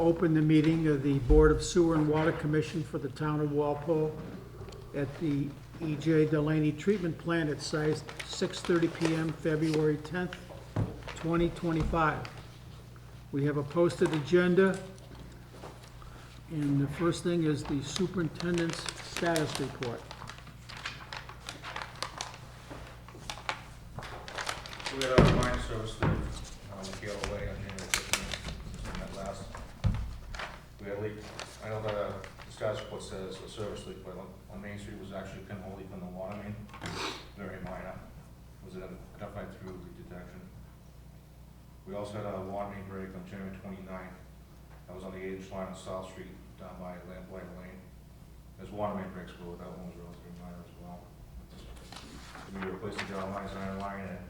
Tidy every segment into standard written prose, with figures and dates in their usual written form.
open the meeting of the Board of Sewer and Water Commission for the town of Walpole at the E.J. Delaney Treatment Plant at site 6:30 PM, February 10th, 2025. We have a posted agenda, and the first thing is the superintendent's status report. We had a line service leak on the Meadow Way on January 15th, that last. We had a leak, I know the status report says a service leak, but on Main Street was actually a pinhole leak on the water main, very minor. Was identified through leak detection. We also had a water main break on January 29th. That was on the 8-inch line on South Street down by Lamplight Lane. There's water main breaks, but that one was relatively minor as well. We replaced the galvanized iron line at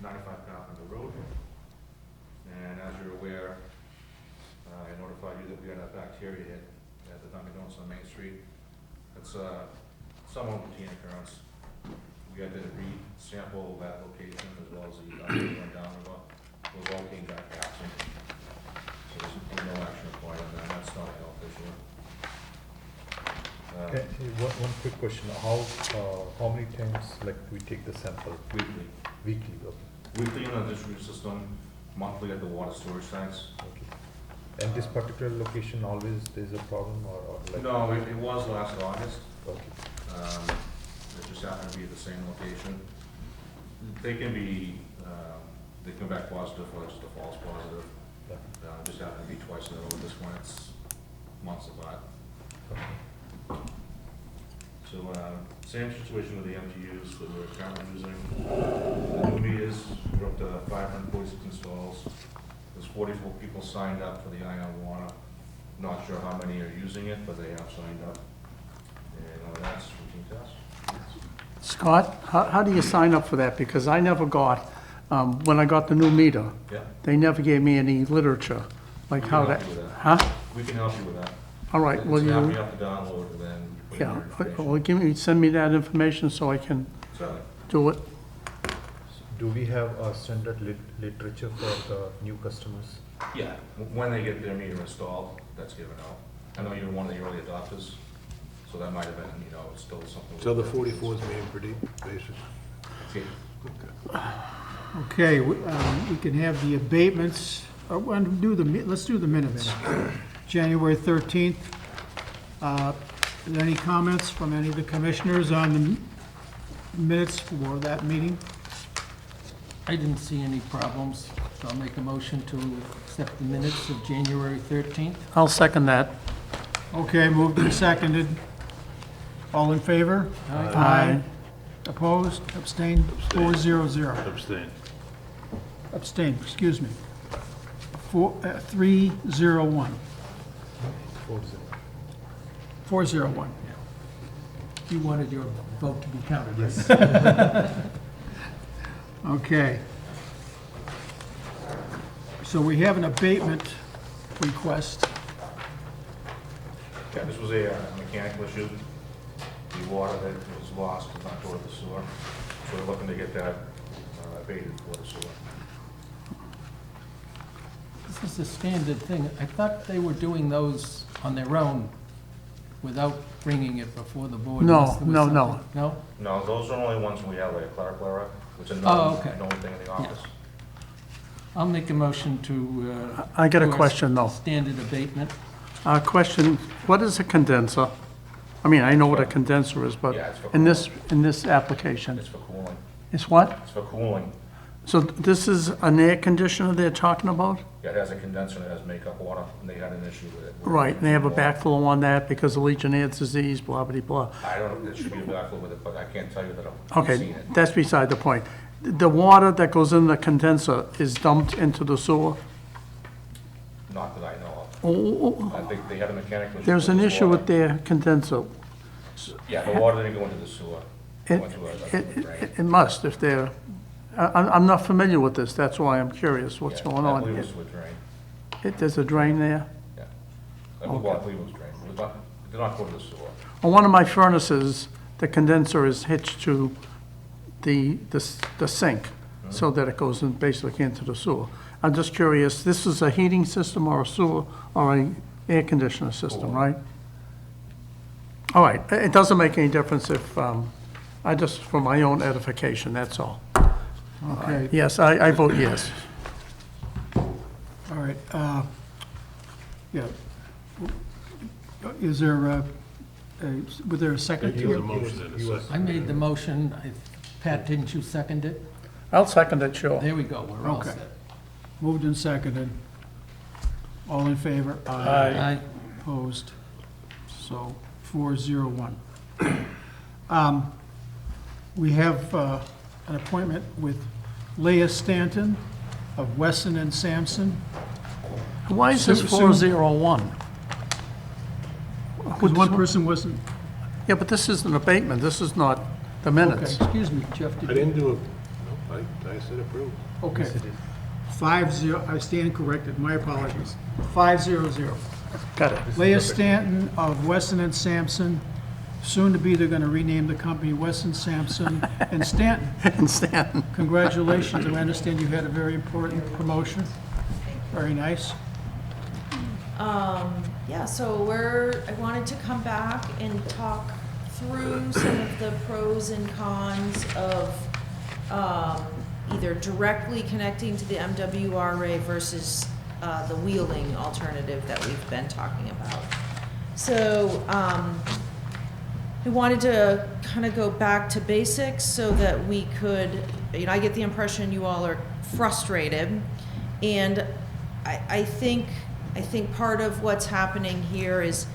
95 Carpenter Road. And as you're aware, I notified you that we had a bacteria hit at the Dunkin' Donuts on Main Street. It's a somewhat routine occurrence. We had to re-sample that location as well as the Dunkin' down river. Those all came back absent. So there's no action required on that. That's not a health issue. Okay, one quick question. How many times like we take the sample? Weekly. Weekly, okay. Weekly in the distribution system, monthly at the water storage sites. Okay. And this particular location always there's a problem or like? No, it was last August. Okay. It just happened to be at the same location. They can be, they come back positive or just a false positive. Yeah. Just happened to be twice in a row. This one, it's months apart. Okay. So, same situation with the MTUs that we're currently using. The new meters, we're up to 546 installs. There's 44 people signed up for the ion water. Not sure how many are using it, but they have signed up. And that's routine test. Scott, how do you sign up for that? Because I never got, when I got the new meter, Yeah. they never gave me any literature, like We how can that, help you with that. huh? We can help you with that. All right, will It's an app you, you have to download and then you put in yeah, your information. well, send me that information so I can Certainly. do it. Do we have a standard literature for the new customers? Yeah, when they get their meter installed, that's given out. I know you're one of the early adopters, so that might have been, it's still something. So the 44 is being pretty basic. Okay. Okay, we can have the abatements, let's do the minutes. January 13th. Are there any comments from any of the commissioners on the minutes for that meeting? I didn't see any problems, so I'll make a motion to accept the minutes of January 13th. I'll second that. Okay, moved and seconded. All in favor? Aye. Opposed? Abstained? 400. Abstain. Abstained, excuse me. 301. 401. You wanted your vote to be counted. Yes. Okay. So we have an abatement request. Yeah, this was a mechanical issue. The water that was lost was not toward the sewer. So we're looking to get that abated for the sewer. This is a standard thing. I thought they were doing those on their own without bringing it before the board. No, unless there was no, no. something- No? No, those are only ones we have like a clerical error, which is Oh, not okay. known thing in the office. I'll make a motion to... I got a do our question, though. Standard abatement. Question, what is a condenser? I mean, I know what a condenser is, but Yeah, it's for in this application, It's for cooling. it's what? It's for cooling. So this is an air conditioner they're talking about? Yeah, it has a condenser and it has makeup water, and they had an issue with it. Right, and they have a backflow on that because of Legionnaire's disease, blah, blah, blah. I don't know if there should be a backflow with it, but I can't tell you that I've seen Okay, it. that's beside the point. The water that goes in the condenser is dumped into the sewer? Not that I know of. Oh, I think they had a mechanical issue. there's an this issue with water. their condenser. Yeah, the water didn't go into the sewer. It It, went to a drain. it must if they're, I'm not familiar with this, that's why I'm curious what's Yeah, going I on believe here. it was to a drain, There's a drain there? yeah. I believe it was drained. It did not go to the sewer. On one of my furnaces, the condenser is hitched to the sink so that it goes in basically into the sewer. I'm just curious, this is a heating system or a sewer or a air conditioner system, right? All right, it doesn't make any difference if, I just, for my own edification, that's all. Okay, Yes, I vote yes. all right, yeah. Is there was there a second He was a to it? motion and a second. I made the motion. Pat, didn't you second it? I'll second it, sure. There we go, we're all Okay. set. Moved and seconded. All in favor? Aye. Opposed? So, 401. We have an appointment with Leah Stanton of Wesson and Sampson. Why is this Sue- 401? Because one person wasn't, Yeah, but this is an abatement, this is not the okay, minutes. excuse me, Jeff, I did you? didn't do a, no, I said approve. Okay. 5-0, I stand corrected, my apologies. 500. Got it. Leah Stanton of Wesson and Sampson, soon to be, they're gonna rename the company Wesson, Sampson, and Stanton. And Stanton. Congratulations, I understand you had a very important promotion. Very nice. Yeah, so I wanted to come back and talk through some of the pros and cons of either directly connecting to the MWRA versus the wheeling alternative that we've been talking about. So I wanted to kind of go back to basics so that we could, I get the impression you all are frustrated, and I think part of what's happening here is,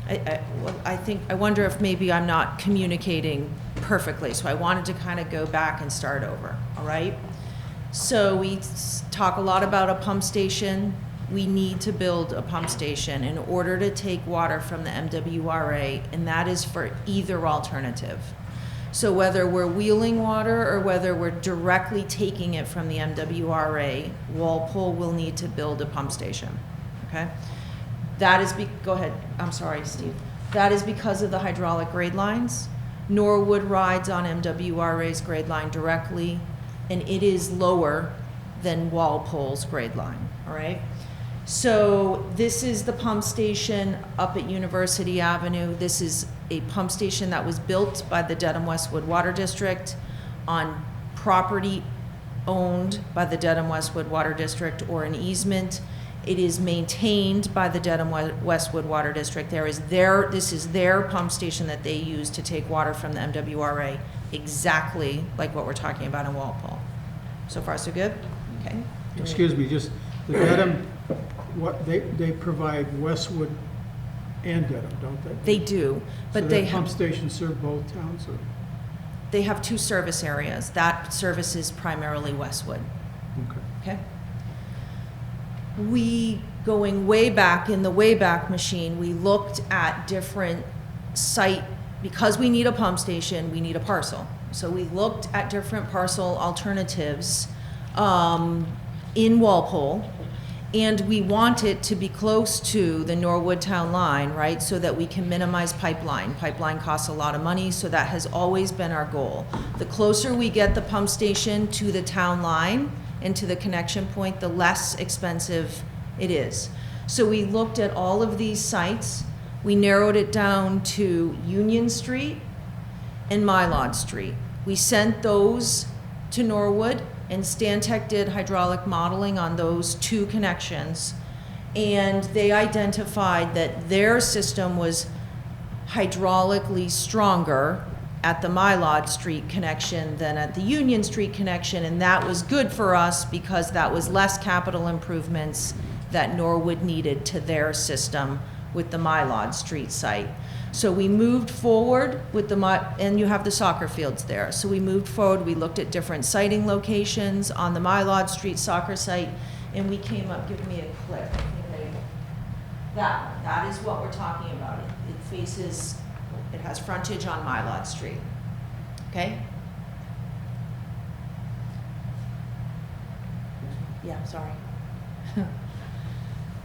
I wonder if maybe I'm not communicating perfectly, so I wanted to kind of go back and start over, all right? So we talk a lot about a pump station. We need to build a pump station in order to take water from the MWRA, and that is for either alternative. So whether we're wheeling water or whether we're directly taking it from the MWRA, Walpole will need to build a pump station, okay? That is, go ahead, I'm sorry, Steve. That is because of the hydraulic grade lines. Norwood rides on MWRA's grade line directly, and it is lower than Walpole's grade line, all right? So this is the pump station up at University Avenue. This is a pump station that was built by the Dedham Westwood Water District on property owned by the Dedham Westwood Water District or an easement. It is maintained by the Dedham Westwood Water District. This is their pump station that they use to take water from the MWRA, exactly like what we're talking about in Walpole. So far, so good? Okay. Excuse me, just, the Dedham, they provide Westwood and Dedham, don't they? They do, but So they that pump have, station serve both towns, or? they have two service areas. That services primarily Westwood, Okay. okay? We, going way back in the Wayback Machine, we looked at different site, because we need a pump station, we need a parcel. So we looked at different parcel alternatives in Walpole, and we want it to be close to the Norwood Town line, right, so that we can minimize pipeline. Pipeline costs a lot of money, so that has always been our goal. The closer we get the pump station to the town line and to the connection point, the less expensive it is. So we looked at all of these sites. We narrowed it down to Union Street and Mylod Street. We sent those to Norwood, and Stantec did hydraulic modeling on those two connections, and they identified that their system was hydraulically stronger at the Mylod Street connection than at the Union Street connection, and that was good for us because that was less capital improvements that Norwood needed to their system with the Mylod Street site. So we moved forward with and you have the soccer fields there. So we moved forward, we looked at different siting locations on the Mylod Street soccer site, and we came up, give me a click. That is what we're talking about. It has frontage on Mylod Street, okay? Yeah, sorry.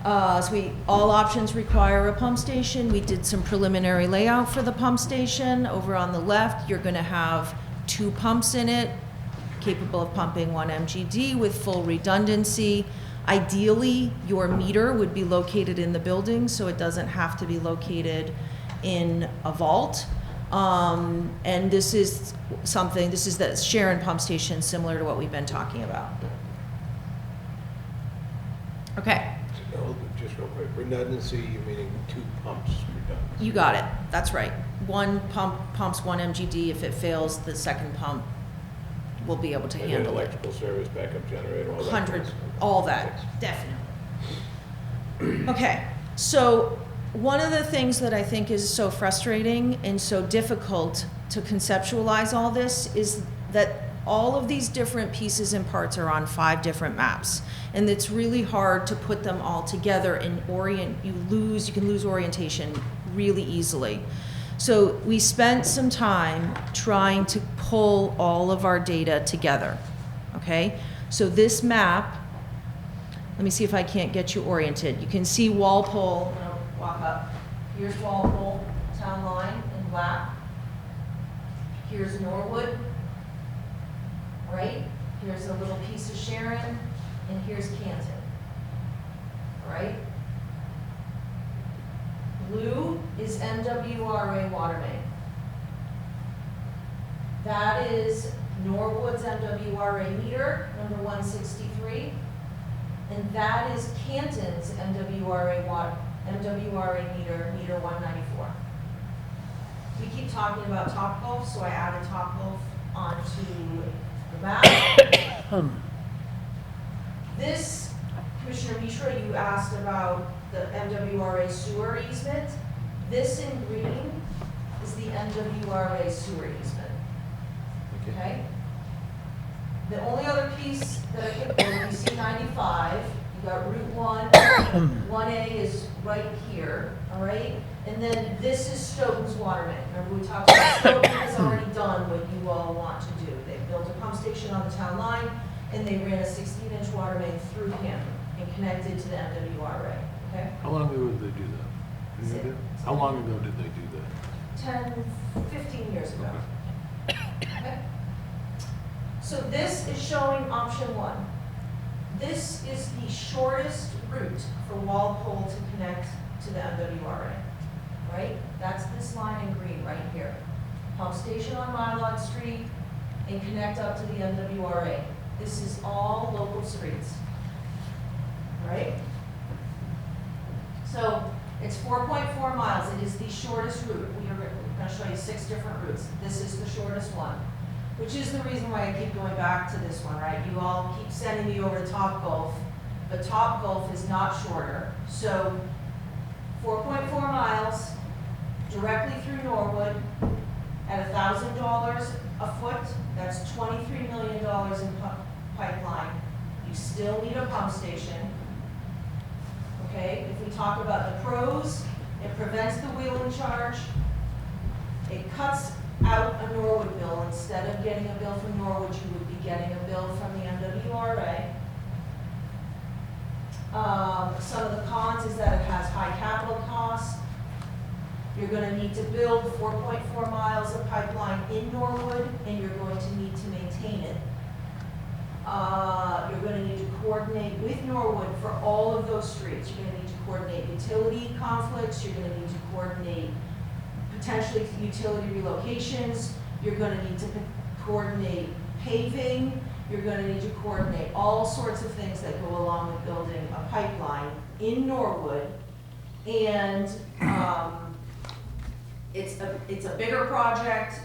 All options require a pump station. We did some preliminary layout for the pump station. Over on the left, you're gonna have 2 pumps in it, capable of pumping 1 MGD with full redundancy. Ideally, your meter would be located in the building, so it doesn't have to be located in a vault. And this is the Sharon pump station, similar to what we've been talking about. Okay, No, just real quick, redundancy, you meaning 2 pumps redundancy? you got it, that's right. One pump pumps 1 MGD, if it fails, the second pump will be able to And then handle it. electrical service, backup generator, all that. kind of 100, stuff. all that, definitely. Okay, so one of the things that I think is so frustrating and so difficult to conceptualize all this is that all of these different pieces and parts are on 5 different maps. And it's really hard to put them all together and you can lose orientation really easily. So we spent some time trying to pull all of our data together, okay? So this map, let me see if I can't get you oriented. You can see Walpole, I'm gonna walk up. Here's Walpole, town line in black. Here's Norwood, right? Here's a little piece of Sharon, and here's Canton, all right? Blue is MWRA water main. That is Norwood's MWRA meter, number 163. And that is Canton's MWRA meter, meter 194. We keep talking about Topgolf, so I added Topgolf onto the map. This, Commissioner Mishra, you asked about the MWRA sewer easement. This in green is the MWRA sewer easement. Okay? The only other piece that I could pull, you see 95, you got Route 1, 1A is right here, all right? And then this is Stoughton's water main. Remember we talked about Stoughton has already done what you all want to do. They built a pump station on the town line, and they ran a 16-inch water main through him and connected to the MWRA, okay? How long ago did they do that? Any Is it- idea? How long ago did they do that? 10, 15 years ago. Okay? So this is showing option 1. This is the shortest route for Walpole to connect to the MWRA, right? That's this line in green right here. Pump station on Mylod Street and connect up to the MWRA. This is all local streets, right? So it's 4.4 miles. It is the shortest route. We're going to show you 6 different routes. This is the shortest one, which is the reason why I keep going back to this one, right? You all keep sending me over to Topgolf, but Topgolf is not shorter. So 4.4 miles directly through Norwood at $1,000 a foot. That's $23 million in pipeline. You still need a pump station. Okay, if we talk about the pros, it prevents the wheeling charge. It cuts out a Norwood bill. Instead of getting a bill from Norwood, you would be getting a bill from the MWRA. Some of the cons is that it has high capital costs. You're going to need to build 4.4 miles of pipeline in Norwood, and you're going to need to maintain it. You're going to need to coordinate with Norwood for all of those streets. You're going to need to coordinate utility conflicts. You're going to need to coordinate potentially utility relocations. You're going to need to coordinate paving. You're going to need to coordinate all sorts of things that go along with building a pipeline in Norwood. And it's a bigger project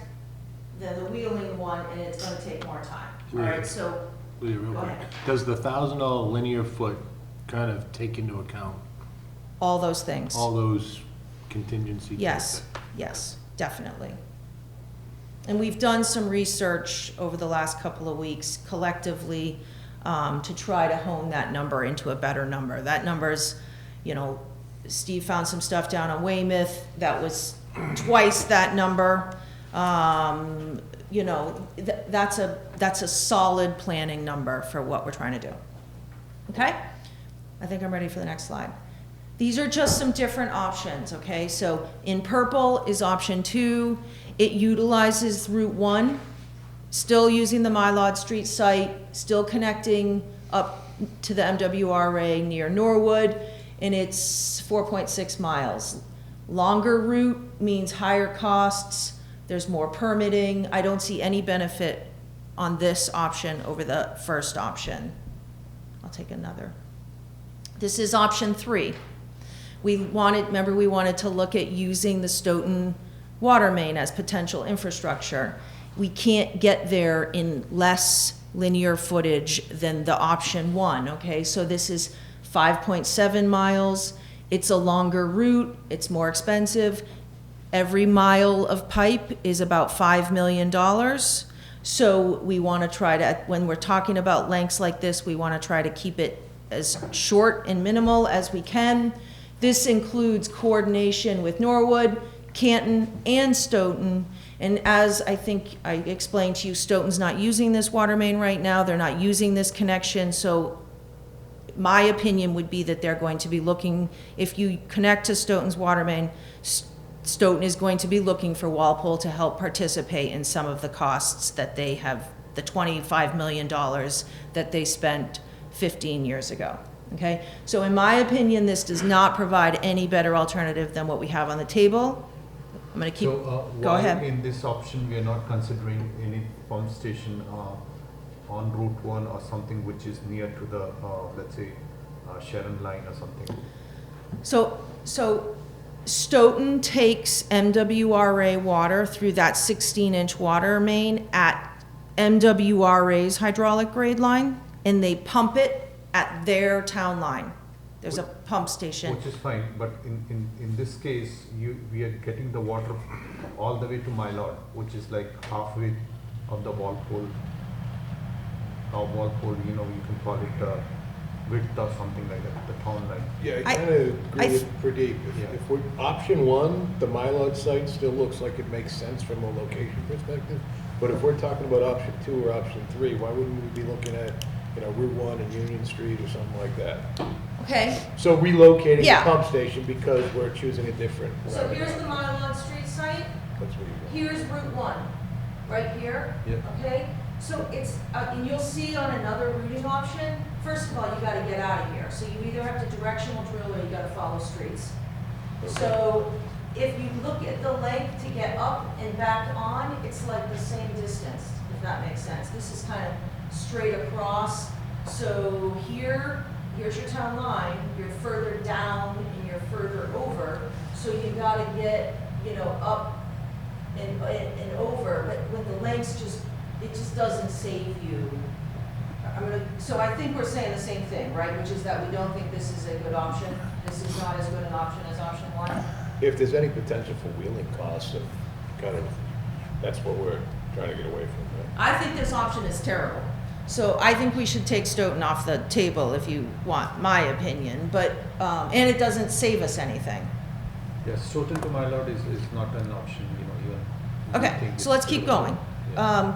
than the Wheeling one, and it's going to take more time. All right, so Leah, real Go quick. ahead. Does the $1,000 linear foot kind of take into account all those things. all those contingencies? Yes, yes, definitely. And we've done some research over the last couple of weeks collectively to try to hone that number into a better number. That number's, Steve found some stuff down on Weymouth that was twice that number. That's a solid planning number for what we're trying to do. Okay? I think I'm ready for the next slide. These are just some different options, okay? So in purple is option 2. It utilizes Route 1, still using the Mylod Street site, still connecting up to the MWRA near Norwood, and it's 4.6 miles. Longer route means higher costs, there's more permitting. I don't see any benefit on this option over the first option. I'll take another. This is option 3. Remember we wanted to look at using the Stoughton water main as potential infrastructure. We can't get there in less linear footage than the option 1, okay? So this is 5.7 miles. It's a longer route, it's more expensive. Every mile of pipe is about $5 million. So we want to try to, when we're talking about lengths like this, we want to try to keep it as short and minimal as we can. This includes coordination with Norwood, Canton, and Stoughton. And as I think I explained to you, Stoughton's not using this water main right now. They're not using this connection. So my opinion would be that they're going to be looking, if you connect to Stoughton's water main, Stoughton is going to be looking for Walpole to help participate in some of the costs that they have, the $25 million that they spent 15 years ago. Okay, so in my opinion, this does not provide any better alternative than what we have on the table. I'm going to keep, go ahead. In this option, we are not considering any pump station on Route 1 or something which is near to the, let's say, Sharon line or something? So Stoughton takes MWRA water through that 16-inch water main at MWRA's hydraulic grade line, and they pump it at their town line. There's a pump station. Which is fine, but in this case, we are getting the water all the way to my lot, which is like halfway of the Walpole, you know, you can call it width or something like that, the town line. Yeah, I kind of agree with Pradeep. Yeah. If we're, option 1, the Mylod site still looks like it makes sense from a location perspective. But if we're talking about option 2 or option 3, why wouldn't we be looking at, you know, Route 1 and Union Street or something like that? Okay, So relocating the Yeah. pump station because we're choosing a different so route. here's the Mylod Street site. That's what you want. Here's Route 1, right here. Yeah. Okay, so it's, and you'll see on another routing option, first of all, you gotta get out of here. So you either have to directional drill or you gotta follow streets. So if you look at the length to get up and back on, it's like the same distance, if that makes sense. This is kind of straight across. So here's your town line, you're further down and you're further over. So you gotta get, you know, up and over, but when the lengths it just doesn't save you. So I think we're saying the same thing, right? Which is that we don't think this is a good option. This is not as good an option as option 1. If there's any potential for wheeling costs, and kind of, that's what we're trying to get away from, right? I think this option is terrible. So I think we should take Stoughton off the table if you want my opinion, but, and it doesn't save us anything. Yes, Stoughton to my lot is not an option, you know, even. Okay, think so let's it's keep still- going. Yeah.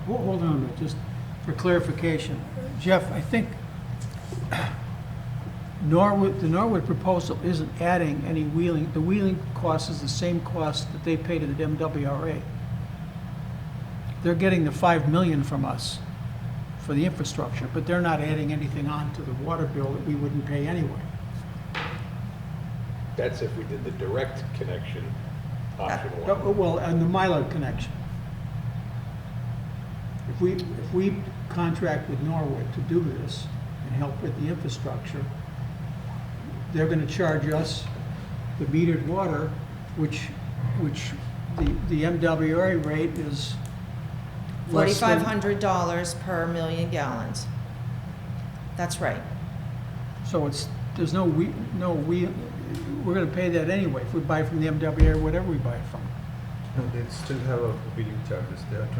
Hold on a minute, just for clarification. Jeff, I think the Norwood proposal isn't adding any wheeling. The wheeling cost is the same cost that they pay to the MWRA. They're getting the $5 million from us for the infrastructure, but they're not adding anything on to the water bill that we wouldn't pay anyway. That's if we did the direct connection, option 1. Well, and the Mylod connection. If we contract with Norwood to do this and help with the infrastructure, they're gonna charge us the metered water, which the MWRA rate is less than. $4,500 per million gallons. That's right. So there's we're gonna pay that anyway, if we buy from the MWRA, whatever we buy from. No, they still have a wheeling charges, there are 20%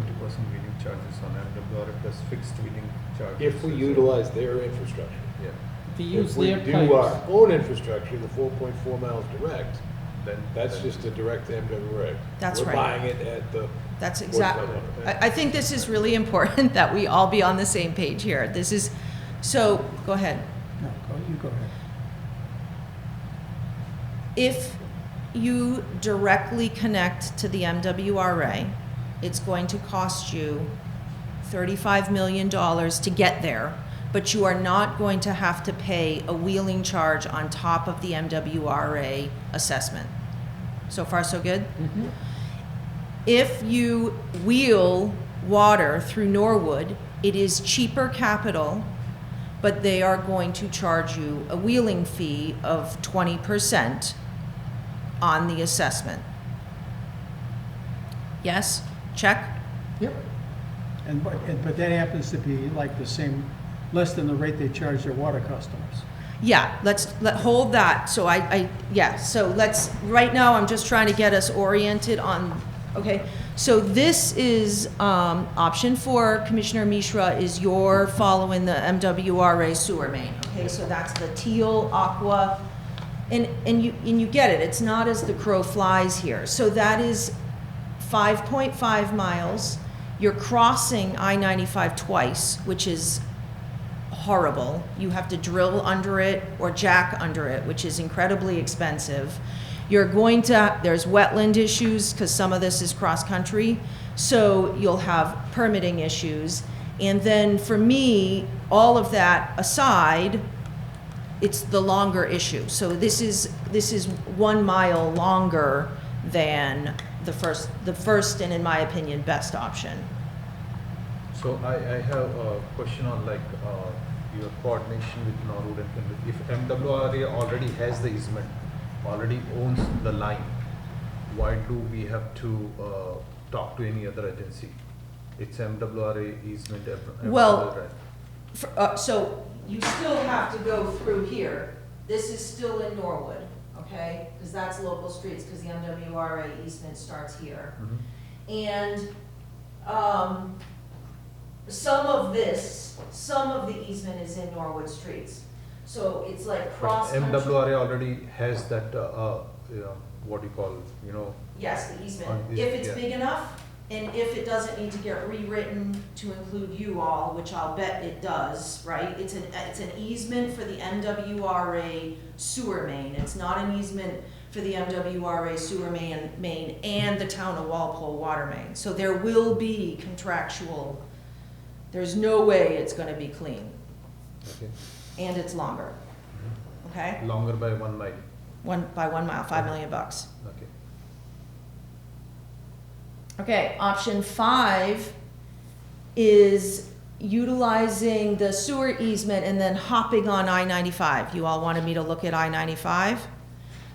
wheeling charges on MWRA plus fixed wheeling charges. If we utilize their infrastructure. Yeah, If you use If we their do our pipes, own infrastructure, the 4.4 miles direct, then. that's just a direct MWRA. That's right. We're buying it at the. That's What's exactly. that one? I think this is really important that we all be on the same page here. This is, so, go ahead. No, you go ahead. If you directly connect to the MWRA, it's going to cost you $35 million to get there. but you are not going to have to pay a wheeling charge on top of the MWRA assessment. So far, so good? If you wheel water through Norwood, it is cheaper capital, but they are going to charge you a wheeling fee of 20% on the assessment. Yes? Check? Yep. But that happens to be like the same, less than the rate they charge their water customers. Yeah, hold that. So so right now, I'm just trying to get us oriented on, okay? So this is, option 4, Commissioner Mishra, is you're following the MWRA sewer main, okay? So that's the teal, aqua, and you get it. It's not as the crow flies here. So that is 5.5 miles. You're crossing I-95 twice, which is horrible. You have to drill under it or jack under it, which is incredibly expensive. You're going to, there's wetland issues because some of this is cross-country, so you'll have permitting issues. And then for me, all of that aside, it's the longer issue. So this is 1 mile longer than the first and, in my opinion, best option. So I have a question on like your coordination with Norwood and Kenwood. If MWRA already has the easement, already owns the line, why do we have to talk to any other agency? It's MWRA easement. Well, so you still have to go through here. This is still in Norwood, okay? Because that's local streets, because the MWRA easement starts here. And some of the easement is in Norwood streets. So it's like cross-country. MWRA already has that, what do you call, Yes, the easement. On If it's yeah. big enough, and if it doesn't need to get rewritten to include you all, which I'll bet it does, right? It's an easement for the MWRA sewer main. It's not an easement for the MWRA sewer main and the town of Walpole water main. So there will be contractual, there's no way it's gonna be clean. Okay. And it's longer, okay? Longer by 1 mile. By 1 mile, $5 million. Okay. Okay, option 5 is utilizing the sewer easement and then hopping on I-95. You all wanted me to look at I-95?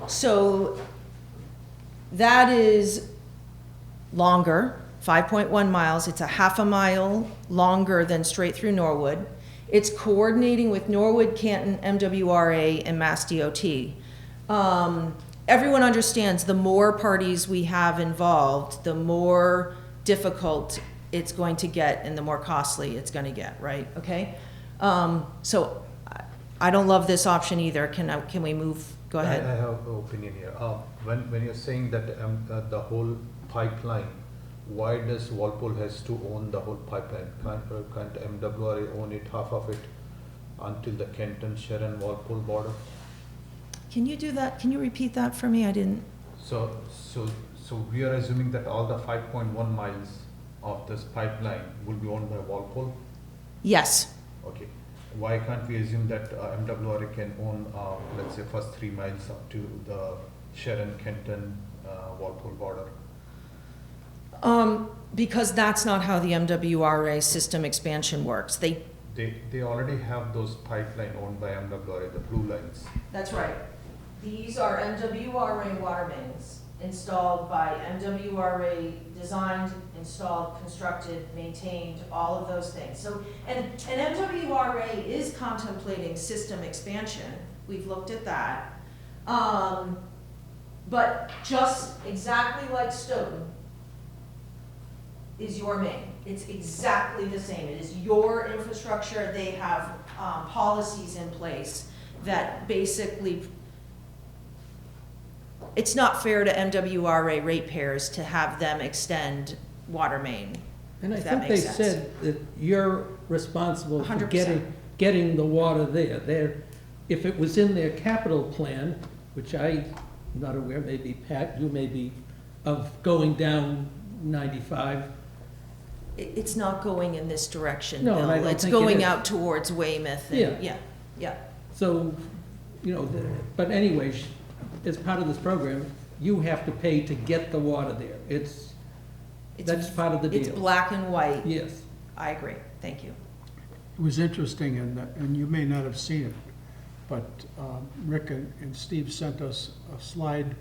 So that is longer, 5.1 miles. It's a half a mile longer than straight through Norwood. It's coordinating with Norwood, Canton, MWRA, and Mass DOT. Everyone understands the more parties we have involved, the more difficult it's going to get and the more costly it's going to get, right? Okay? So I don't love this option either. Can we move? Go ahead. I have an opinion here. When you're saying that the whole pipeline, why does Walpole has to own the whole pipeline? Can't MWRA own it, half of it, until the Kenton, Sharon, Walpole border? Can you do that? Can you repeat that for me? I didn't. So we are assuming that all the 5.1 miles of this pipeline will be owned by Walpole? Yes. Okay. Why can't we assume that MWRA can own, let's say, first 3 miles up to the Sharon, Kenton, Walpole border? Because that's not how the MWRA system expansion works. They already have those pipeline owned by MWRA, the blue lines. That's right. These are MWRA water mains installed by MWRA, designed, installed, constructed, maintained, all of those things. So, and MWRA is contemplating system expansion. We've looked at that. But just exactly like Stoughton is your main. It's exactly the same. It is your infrastructure. They have policies in place that basically, it's not fair to MWRA ratepayers to have them extend water main. And I if that think they makes sense. said that you're responsible for 100%. getting the water there. If it was in their capital plan, which I'm not aware, maybe Pat, you may be, of going down 95, it's not going in this direction, No, and I Bill. don't It's think it going is. out towards Weymouth Yeah. and, yeah. So, but anyways, as part of this program, you have to pay to get the water there. That's part of the It's deal. black and white. Yes. I agree. Thank you. It was interesting, and you may not have seen it, but Rick and Steve sent us a slide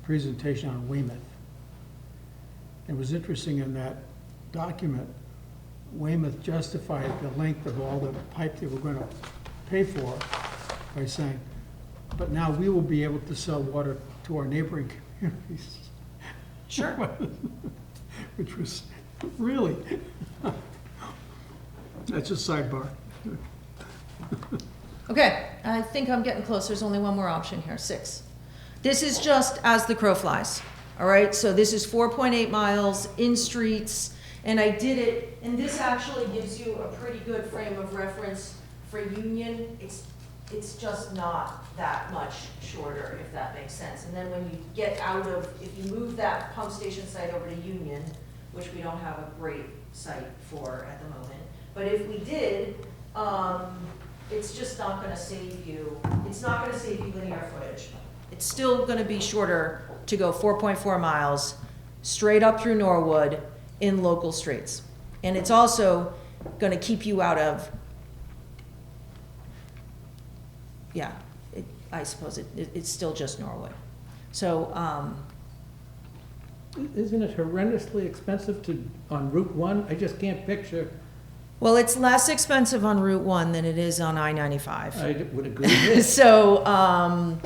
presentation on Weymouth. It was interesting in that document, Weymouth justified the length of all the pipe they were going to pay for by saying, but now we will be able to sell water to our neighboring communities. Sure. Which was really, that's a sidebar. Okay, I think I'm getting close. There's only one more option here, 6. This is just as the crow flies, all right? So this is 4.8 miles in streets, and I did it, and this actually gives you a pretty good frame of reference for Union. It's just not that much shorter, if that makes sense. And then when you get out of, if you move that pump station site over to Union, which we don't have a great site for at the moment, but if we did, it's just not gonna save you, it's not gonna save you linear footage. It's still gonna be shorter to go 4.4 miles straight up through Norwood in local streets. And it's also gonna keep you out of, I suppose it's still just Norwood. So, Isn't it horrendously expensive on Route 1? I just can't picture. well, it's less expensive on Route 1 than it is on I-95. I would agree with this. So,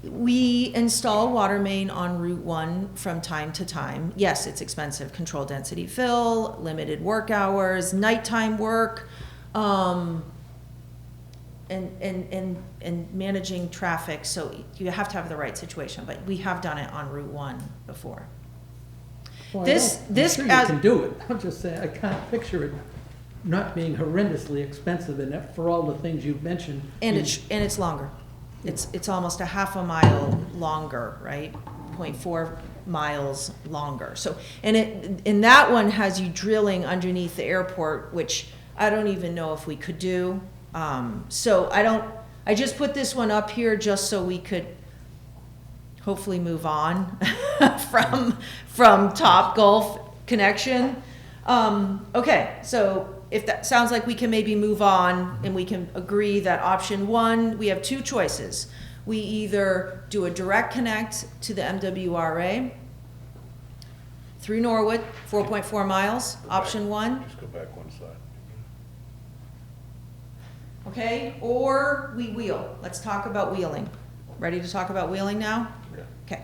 we install water main on Route 1 from time to time. Yes, it's expensive, control density fill, limited work hours, nighttime work, and managing traffic, so you have to have the right situation, but we have done it on Route 1 before. Well, This- I'm this sure you as- can do it. I'm just saying, I can't picture it not being horrendously expensive, and that for all the things you've mentioned. And it's longer. It's almost a half a mile longer, right? 0.4 miles longer. So, and that one has you drilling underneath the airport, which I don't even know if we could do. So I just put this one up here just so we could hopefully move on from Top Gulf connection. Okay, so if that sounds like we can maybe move on and we can agree that option 1, we have 2 choices. We either do a direct connect to the MWRA through Norwood, 4.4 miles, option 1. Just go back one side. Okay, or we wheel. Let's talk about wheeling. Ready to talk about wheeling now? Yeah. Okay.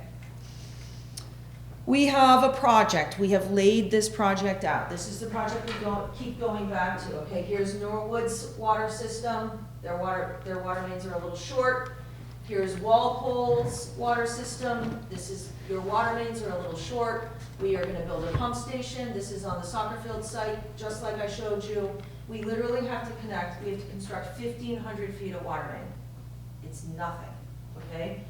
We have a project. We have laid this project out. This is the project we keep going back to. Okay, here's Norwood's water system. Their water mains are a little short. Here's Walpole's water system. Your water mains are a little short. We are gonna build a pump station. This is on the soccer field site, just like I showed you. We literally have to connect, we have to construct 1,500 feet of water main. It's nothing, okay?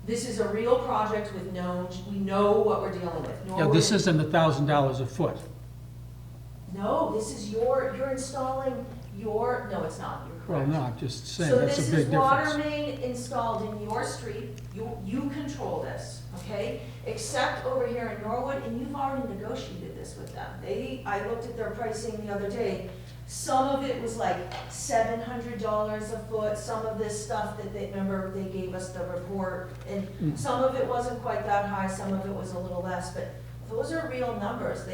This is a real project with we know what we're dealing with. Yeah, this isn't $1,000 a foot. No, this is you're installing no, it's not, you're Well, correct. no, I'm just saying, So that's a this big is water difference. main installed in your street, you control this, okay? Except over here in Norwood, and you've already negotiated this with them. I looked at their pricing the other day, some of it was like $700 a foot, some of this stuff that remember they gave us the report, and some of it wasn't quite that high, some of it was a little less, but those are real numbers.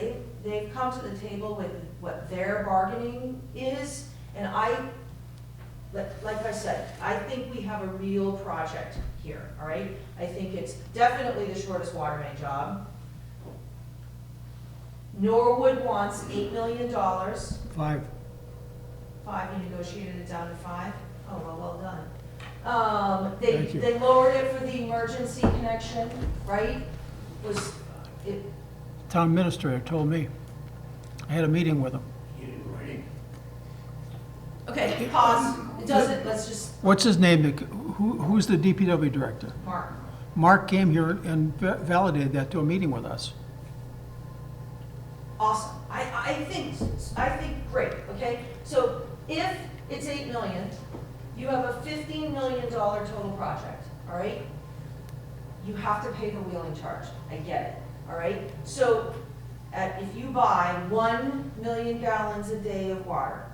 They've come to the table with what their bargaining is, and like I said, I think we have a real project here, all right? I think it's definitely the shortest water main job. Norwood wants $8 million. 5. 5, you negotiated it down to 5? Oh, well done. Thank you. They lowered it for the emergency connection, right? Town administrator told me. I had a meeting with him. Okay, pause. It doesn't, let's just, What's his name? Who's the DPW director? Mark. Mark came here and validated that to a meeting with us. Awesome. I think great, okay? So if it's 8 million, you have a $15 million total project, all right? You have to pay the wheeling charge. I get it, all right? So if you buy 1 million gallons a day of water,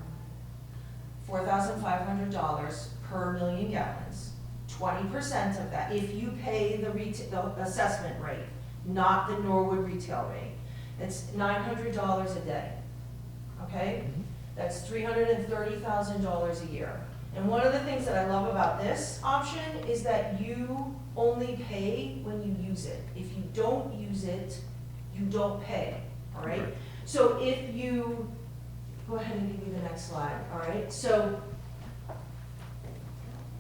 $4,500 per million gallons, 20% of that, if you pay the assessment rate, not the Norwood retail rate, it's $900 a day, okay? That's $330,000 a year. And one of the things that I love about this option is that you only pay when you use it. If you don't use it, you don't pay, all right? So if you, go ahead and give me the next slide, all right? So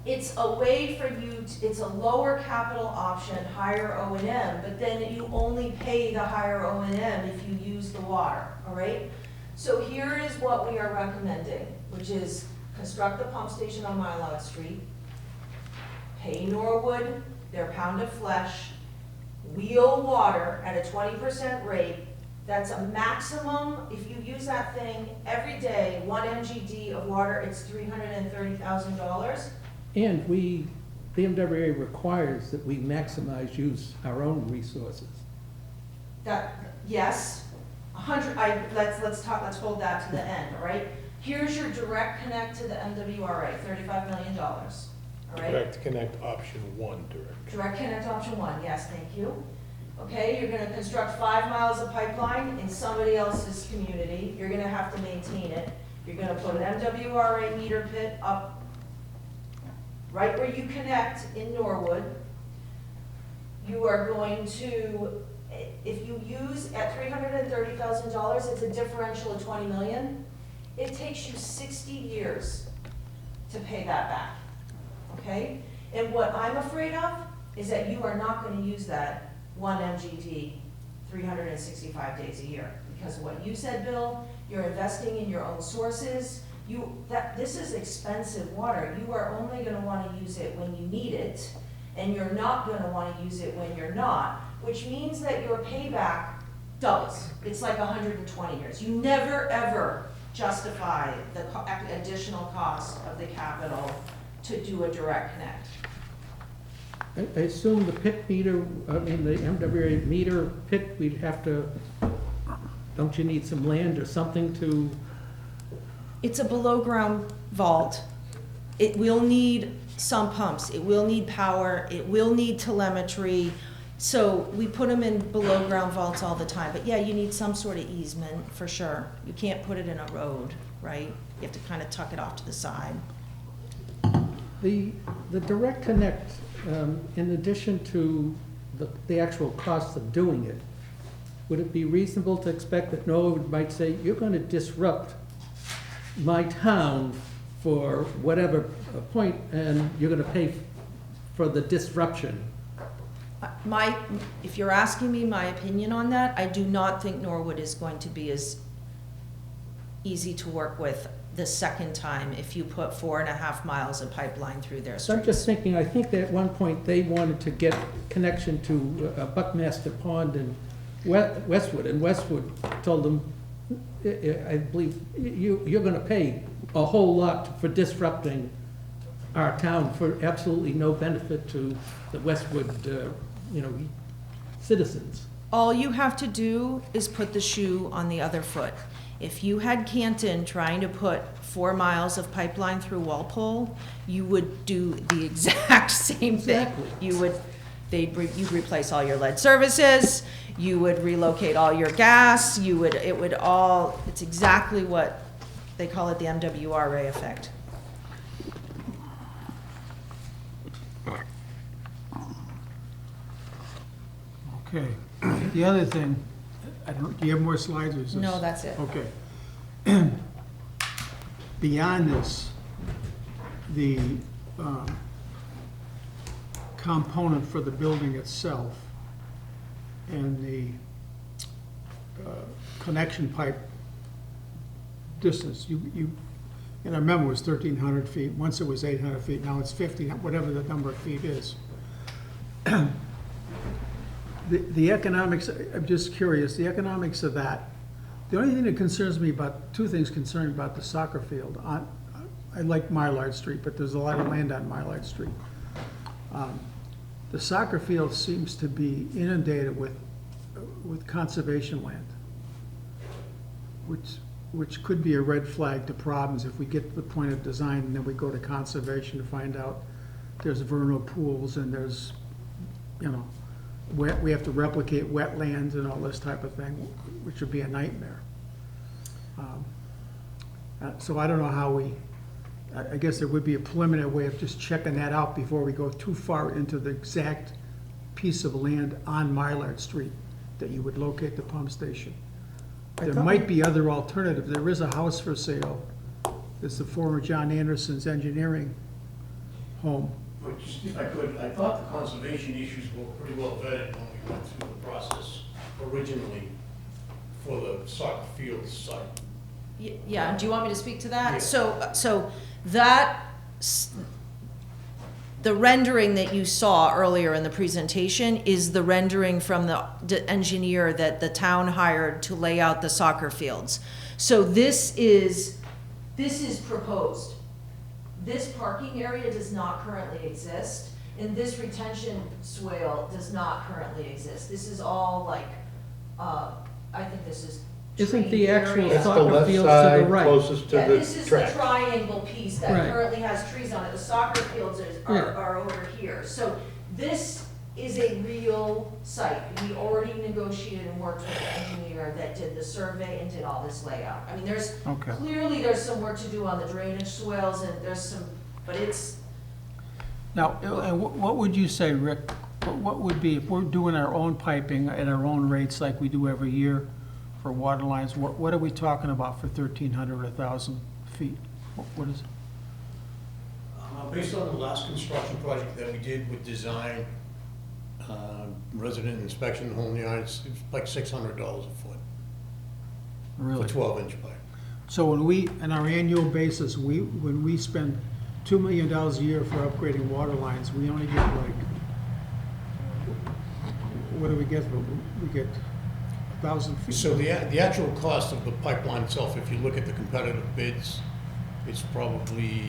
it's a way for you, it's a lower capital option, higher O&M, but then you only pay the higher O&M if you use the water, all right? So here is what we are recommending, which is construct the pump station on Mylod Street, pay Norwood their pound of flesh, wheel water at a 20% rate. That's a maximum, if you use that thing every day, 1 MGD of water, it's $330,000. And the MWRA requires that we maximize use our own resources. Yes, 100, let's hold that to the end, all right? Here's your direct connect to the MWRA, $35 million, all right? Direct connect option 1, direct. Direct connect option 1, yes, thank you. Okay, you're gonna construct 5 miles of pipeline in somebody else's community. You're gonna have to maintain it. You're gonna put an MWRA meter pit up right where you connect in Norwood. You are going to, if you use at $330,000, it's a differential of 20 million. It takes you 60 years to pay that back, okay? And what I'm afraid of is that you are not gonna use that 1 MGD 365 days a year. Because of what you said, Bill, you're investing in your own sources. This is expensive water. You are only gonna wanna use it when you need it, and you're not gonna wanna use it when you're not, which means that your payback doubles. It's like 120 years. You never, ever justify the additional cost of the capital to do a direct connect. I assume the pit meter, I mean, the MWRA meter pit, we'd have to, don't you need some land or something to? It's a below-ground vault. It will need some pumps. It will need power. It will need telemetry. So we put them in below-ground vaults all the time. But yeah, you need some sort of easement for sure. You can't put it in a road, right? You have to kind of tuck it off to the side. The direct connect, in addition to the actual cost of doing it, would it be reasonable to expect that Norwood might say, you're going to disrupt my town for whatever point, and you're going to pay for the disruption? If you're asking me my opinion on that, I do not think Norwood is going to be as easy to work with the second time if you put 4.5 miles of pipeline through their So I'm streets. just thinking, I think that at one point they wanted to get connection to Buckmaster Pond and Westwood, and Westwood told them, I believe, you're gonna pay a whole lot for disrupting our town for absolutely no benefit to the Westwood, citizens. All you have to do is put the shoe on the other foot. If you had Canton trying to put 4 miles of pipeline through Walpole, you would do the exact same thing. Exactly. You'd replace all your lead services, you would relocate all your gas, it's exactly what, they call it the MWRA effect. Okay. The other thing, do you have more slides or is this? No, that's it. Okay. Beyond this, the component for the building itself and the connection pipe distance, and I remember it was 1,300 feet, once it was 800 feet, now it's 50, whatever the number of feet is. The economics, I'm just curious, the economics of that, the only thing that concerns me about, two things concern me about the soccer field. I like Mylard Street, but there's a lot of land on Mylard Street. The soccer field seems to be inundated with conservation land, which could be a red flag to problems if we get to the point of design and then we go to conservation to find out there's vernal pools and there's, you know, we have to replicate wetlands and all this type of thing, which would be a nightmare. So I don't know how I guess there would be a preliminary way of just checking that out before we go too far into the exact piece of land on Mylard Street that you would locate the pump station. I There thought might we- be other alternatives. There is a house for sale. It's the former John Anderson's engineering home. But just if I could, I thought the conservation issues were pretty well vetted when we went through the process originally for the soccer field site. Yeah, do you want me to speak to that? Yeah. So that, the rendering that you saw earlier in the presentation is the rendering from the engineer that the town hired to lay out the soccer fields. So this is proposed. This parking area does not currently exist, and this retention swale does not currently exist. This is all like, I think this is Isn't tree the actual area. That's the soccer left fields to the side right? closest to Yeah, the this is the track. triangle piece that Right. currently has trees on it. The soccer fields Yeah. are over here. So this is a real site. We already negotiated and worked with the engineer that did the survey and did all this layout. I mean, Okay. clearly there's some work to do on the drainage swales and there's some, but it's, Now, what would you say, Rick? What would be, if we're doing our own piping at our own rates like we do every year for water lines, what are we talking about for 1,300 or 1,000 feet? What is it? Based on the last construction project that we did with design, resident inspection, the whole nine, it's like $600 a foot for Really? 12-inch pipe. So when we, on our annual basis, when we spend $2 million a year for upgrading water lines, we only get like, what do we get? We get 1,000 feet. So the actual cost of the pipeline itself, if you look at the competitive bids, it's probably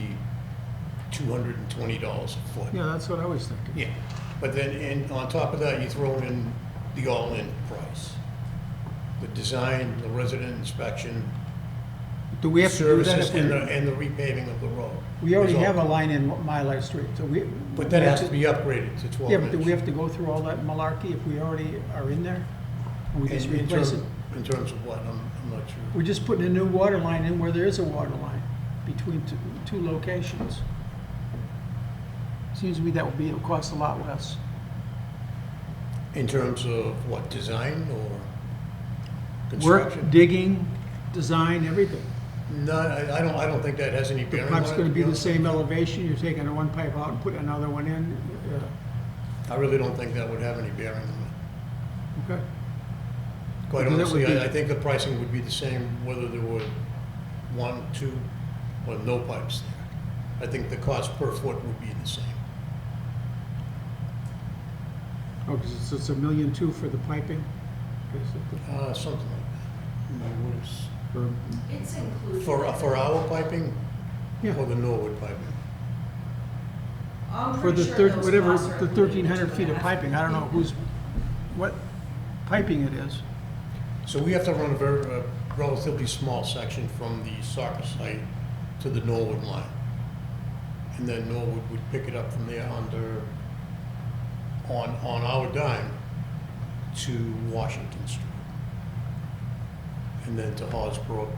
$220 a foot. Yeah, that's what I was thinking. Yeah, but then on top of that, you throw in the all-in price. The design, the resident inspection, Do we have to do that services, if and the repaving of the road. we already Is all- have a line in Mylard Street, so we. But that has to be upgraded to 12 Yeah, inch. but do we have to go through all that malarkey if we already are in there? Or we just In replace it? in terms of what, I'm not sure. We're just putting a new water line in where there is a water line between two locations. Seems to me that would be, it'll cost a lot less. In terms of what, design or Work, construction? digging, design, everything. No, I don't think that has any The bearing on it. pipe's gonna to be the honest. same elevation, you're taking one pipe out and putting another one in. I really don't think that would have any bearing on it. Okay. Quite Because it would honestly, be- I think the pricing would be the same whether there were one, two, or no pipes there. I think the cost per foot would be the same. Oh, because it's $1.2 million for the piping? Basically. Something like that. What is- For- it's included. For our piping Yeah. or the Norwood piping? I'm For pretty the sure those whatever, costs are the included 1,300 in feet of 2.5. piping, I don't know what piping it is. So we have to run a relatively small section from the soccer site to the Norwood line. And then Norwood would pick it up from there on our dime to Washington Street. And then to Brook,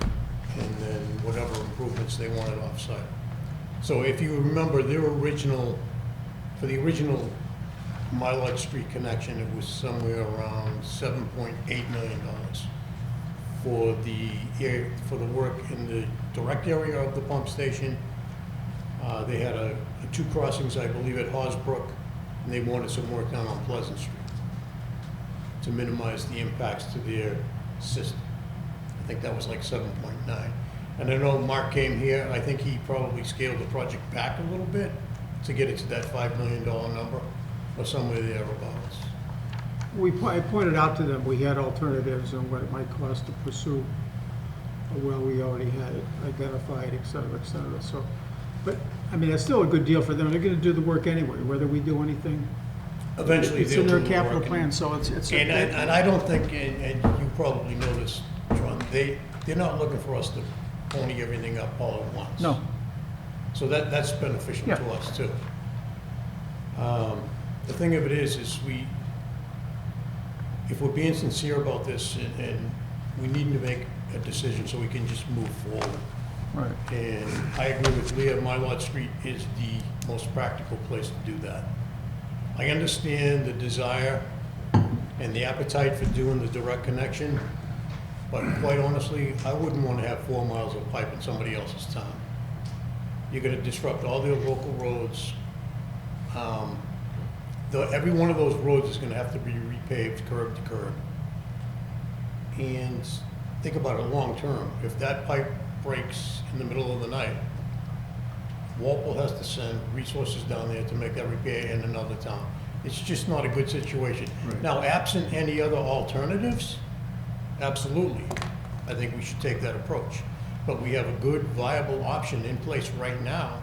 and then whatever improvements they wanted off-site. So if you remember, for the original Mylard Street connection, it was somewhere around $7.8 million. For the work in the direct area of the pump station, they had two crossings, I believe, at Brook, and they wanted some work done on Pleasant Street to minimize the impacts to their system. I think that was like 7.9. And I know Mark came here, I think he probably scaled the project back a little bit to get it to that $5 million number, or somewhere thereabouts. I pointed out to them, we had alternatives and what it might cost to pursue a well we already had it identified, et cetera, so. But, I mean, it's still a good deal for them, they're gonna do the work anyway, whether we do anything. Eventually, It's they'll in do their the capital work. plan, so it's. And I don't think, and you probably know this, John, they're not looking for us to pony everything up all at once. No. So that's beneficial Yeah. to us too. The thing of it is if we're being sincere about this and we need to make a decision so we can just move forward. Right. And I agree with Leah, Mylott Street is the most practical place to do that. I understand the desire and the appetite for doing the direct connection, but quite honestly, I wouldn't want to have 4 miles of pipe in somebody else's town. You're gonna disrupt all their local roads. Every one of those roads is gonna have to be repaved curb to curb. And think about it long term. If that pipe breaks in the middle of the night, Walpole has to send resources down there to make that repair in another town. It's just not a good situation. Right. Now, absent any other alternatives, absolutely, I think we should take that approach. But we have a good, viable option in place right now,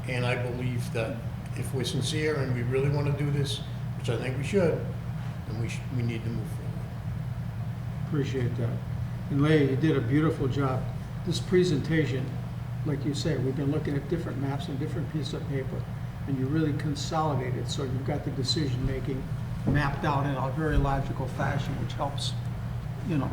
and I believe that if we're sincere and we really want to do this, which I think we should, then we need to move forward. Appreciate that. And Leah, you did a beautiful job. This presentation, like you say, we've been looking at different maps and different pieces of paper, and you really consolidated, so you've got the decision-making mapped out in a very logical fashion, which helps, you know.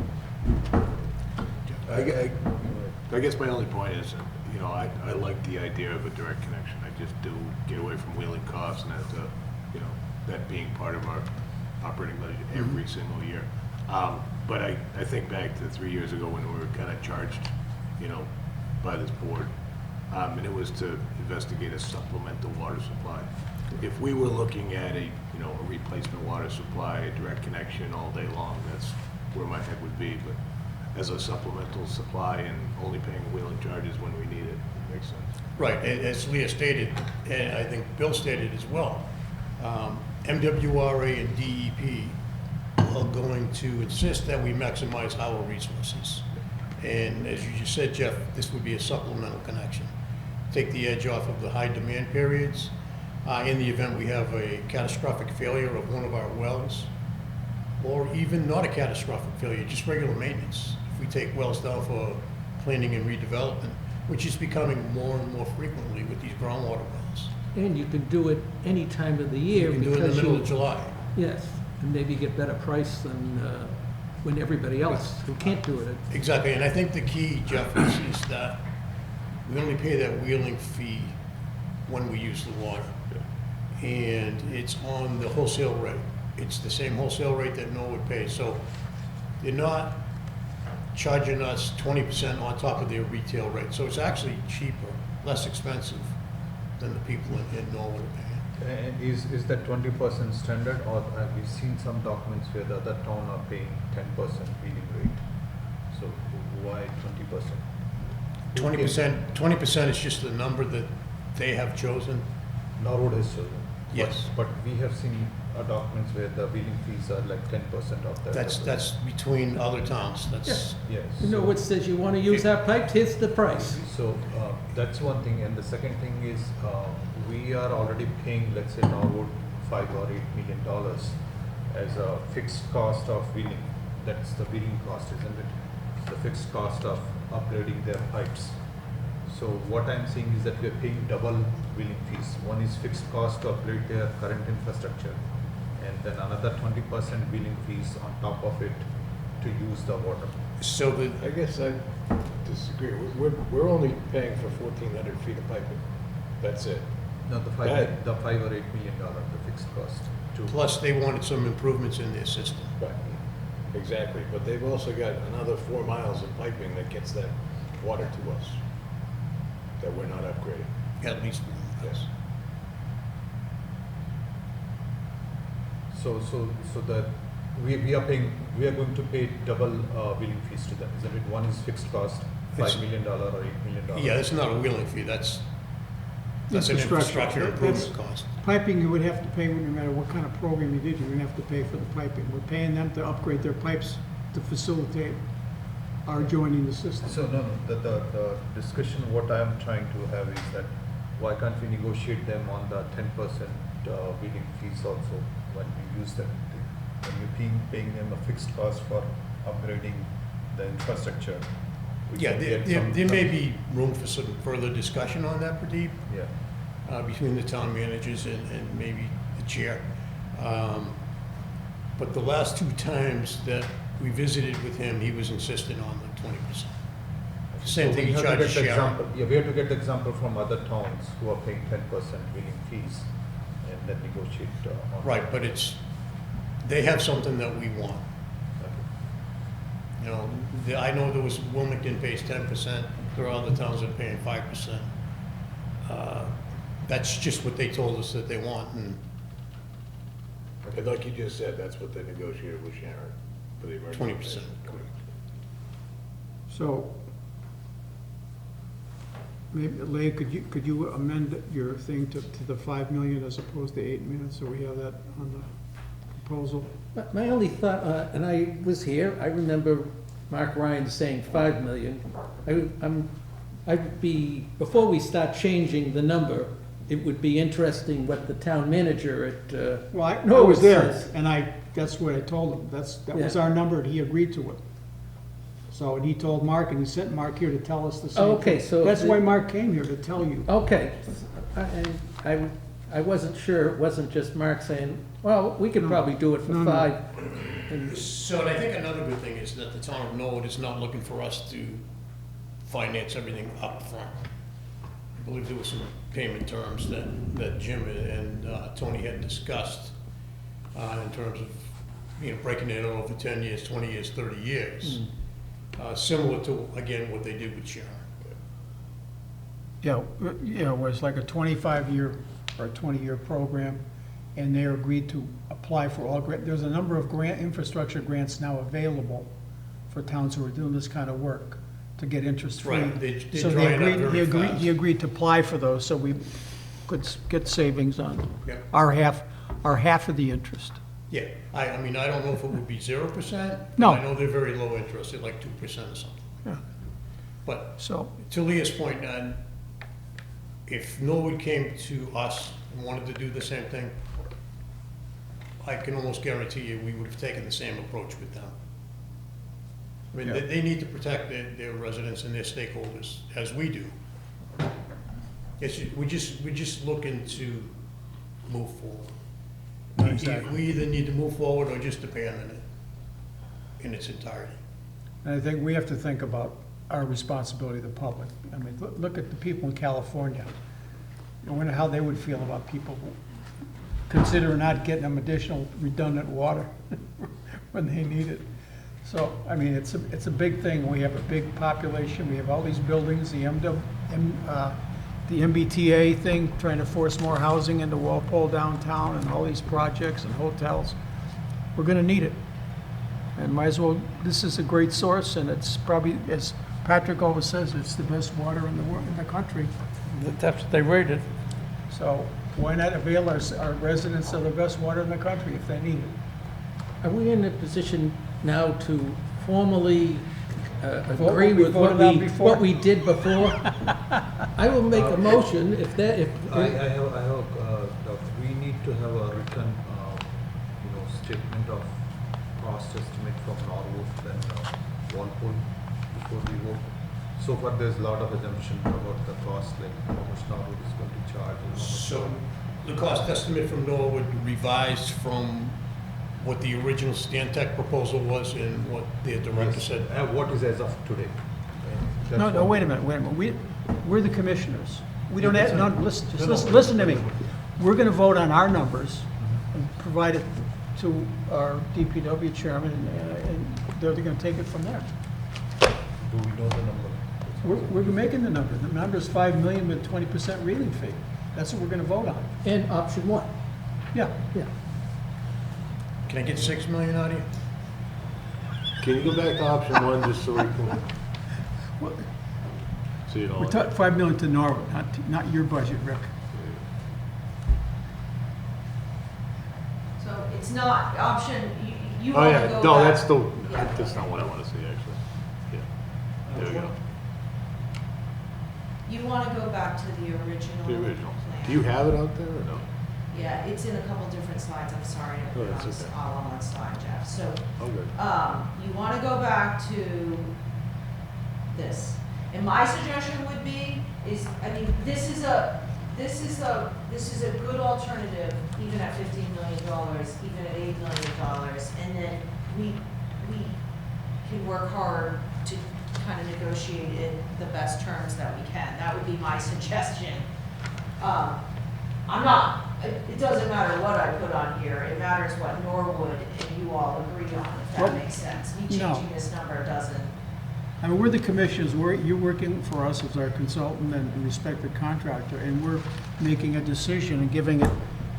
I guess my only point is, you know, I like the idea of a direct connection. I just do get away from wheeling costs and that, you know, that being part of our operating budget every single year. But I think back to 3 years ago when we were kind of charged, you know, by this board, and it was to investigate a supplemental water supply. If we were looking at a replacement water supply, a direct connection all day long, that's where my head would be. But as a supplemental supply and only paying wheeling charges when we need it, makes sense. Right, as Leah stated, and I think Bill stated as well, MWRA and DEP are going to insist that we maximize our resources. And as you just said, Jeff, this would be a supplemental connection. Take the edge off of the high demand periods. In the event we have a catastrophic failure of one of our wells, or even not a catastrophic failure, just regular maintenance. If we take wells down for planning and redevelopment, which is becoming more and more frequently with these groundwater wells. And you can do it any time of the year. You can do it in the because middle you'll- of July. Yes, and maybe get better price than when everybody else who can't do it. Exactly, and I think the key, Jeff, is that we only pay that wheeling fee when we use the water. And it's on the wholesale rate. It's the same wholesale rate that Norwood pays. So they're not charging us 20% on top of their retail rate. So it's actually cheaper, less expensive than the people in Norwood are paying. And is that 20% standard, or have you seen some documents where the other town are paying 10% wheeling rate? So why 20%? 20% is just the number that they have chosen. Norwood has chosen. Yes. But we have seen documents where the wheeling fees are like 10% of that. That's between other towns. That's, Yes. You know, what says you want to use our pipes, here's the price. So that's one thing, and the second thing is we are already paying, let's say, Norwood $5 or $8 million as a fixed cost of wheeling. That's the wheeling cost, isn't it? The fixed cost of upgrading their pipes. So what I'm saying is that we are paying double wheeling fees. One is fixed cost to upgrade their current infrastructure, and then another 20% wheeling fees on top of it to use the water. so I guess I disagree. We're only paying for 1,400 feet of piping. That's it. No, the Right. $5 or $8 million, the fixed cost. plus they wanted some improvements in their system. Right. Exactly, but they've also got another 4 miles of piping that gets that water to us that we're not upgrading. At least, Yes. So that we are paying, we are going to pay double wheeling fees to them, isn't it? One is fixed cost, It's- $5 million or $8 million. yeah, it's not a wheeling fee, that's That's an infrastructure That's- improvement cost. Piping, you would have to pay no matter what kind of program you did, you would have to pay for the piping. We're paying them to upgrade their pipes to facilitate our joining the system. So, no, the discussion, what I am trying to have is that why can't we negotiate them on the 10% billing fees also when we use them? When you're paying them a fixed cost for upgrading the infrastructure. we Yeah, can there, get there some- there may be room for some further discussion on that, Pradeep, Yeah, between the town managers and maybe the chair. But the last two times that we visited with him, he was insistent on the 20%. Same So thing we he have to charged get the Sharon. example. Yeah, we have to get the example from other towns who are paying 10% billing fees and then negotiate on. Right, but they have something that we want. Okay. You know, I know there was, Wilmington pays 10%, there are other towns that are paying 5%. That's just what they told us that they want, and And like you just said, that's what they negotiated with Sharon for the emergency. 20%. So, maybe, Leah, could you amend your thing to the 5 million as opposed to 8 million, so we have that on the proposal? My only thought, and I was here, I remember Mark Ryan saying 5 million. I'd be, before we start changing the number, it would be interesting what the town manager at, Well, I No, was it there, says- and that's what I told him, that was Yeah. our number, and he agreed to it. So, and he told Mark, and he sent Mark here to tell us the same Oh, thing. okay, so That's the- why Mark came here, to tell you. okay. I wasn't sure, it wasn't just Mark saying, well, we could No. probably do it for No, no. 5. And- so, and I think another good thing is that the town of Norwood is not looking for us to finance everything up front. I believe there were some payment terms that Jim and Tony had discussed in terms of, you know, breaking it over 10 years, 20 years, 30 years. Similar to, again, what they did with Sharon. Yeah, it was like a 25-year or a 20-year program, and they agreed to apply for all grant. There's a number of infrastructure grants now available for towns who are doing this kind of work to get interest-free. Right, they're So drying up he very agreed, fast. he agreed to apply for those, so we could get savings on Yep. our half of the interest. Yeah, I mean, I don't know if it would be 0%. No. I know they're very low interest, they're like 2% or something. Yeah. But So, to Leah's point, if Norwood came to us and wanted to do the same thing, I can almost guarantee you, we would have taken the same approach with them. I mean, they need to protect their residents and their stakeholders, as we do. We're just looking to move forward. Exactly. We either need to move forward or just abandon it in its entirety. and I think we have to think about our responsibility to the public. I mean, look at the people in California. I wonder how they would feel about people who consider not getting them additional redundant water when they need it. So, I mean, it's a big thing. We have a big population. We have all these buildings, the MBTA thing, trying to force more housing into Walpole downtown, and all these projects and hotels. We're gonna need it. And might as well, this is a great source, and it's probably, as Patrick always says, it's the best water in the world, in the country. That's what they rated. So why not avail our residents of the best water in the country if they need it? Are we in a position now to formally Vote agree what we with voted on before? what we did before? I will make a motion if that, if, I have, we need to have a written, statement of cost estimate from Norwood and Walpole before we vote. So far, there's a lot of assumption about the cost, like how much Norwood is going to charge and how much. So the cost estimate from Norwood revised from what the original Stantec proposal was and what their director said. What is as of today? That's No, what- wait a minute. We're the commissioners. We don't That's have, right. no, listen, just No, no. listen to me. We're gonna vote on our numbers and provide it to our DPW chairman, and they're gonna take it from there. Do we know the number? We're making the number. The number's 5 million with 20% reeling fee. That's what we're gonna vote on. and option 1, Yeah. yeah. Can I get 6 million out of you? Can you go back to option 1 just so we can, Well, so you We're don't. talking 5 million to Norwood, not your budget, Rick. It's not option, you Oh, wanna yeah, go no, back. that's the, Yeah. that's not what I wanna see, actually. Yeah, there we go. You wanna go back to the original The original. plan. Do you have it out there or no? Yeah, it's in a couple different slides, I'm sorry, I Oh, put it that's okay. all on one slide, Jeff. So, Oh, good. you wanna go back to this. And my suggestion would be, I mean, this is a good alternative, even at $15 million, even at $8 million. And then we can work hard to kind of negotiate in the best terms that we can. That would be my suggestion. It doesn't matter what I put on here, it matters what Norwood and you all agree on, if Well, that makes sense. Me no. changing this number doesn't. I mean, we're the commissioners, you're working for us as our consultant and respected contractor, and we're making a decision and giving it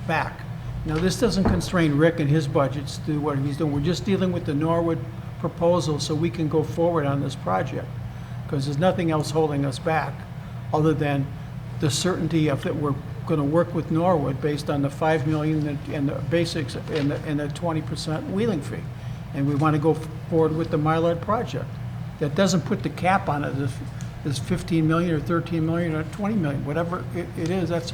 back. Now, this doesn't constrain Rick and his budgets to do what he's doing. We're just dealing with the Norwood proposal so we can go forward on this project. Because there's nothing else holding us back other than the certainty of that we're gonna work with Norwood based on the $5 million and the basics and the 20% wheeling fee. And we wanna go forward with the Mylard project. That doesn't put the cap on it, if it's 15 million or 13 million or 20 million, whatever it is, that's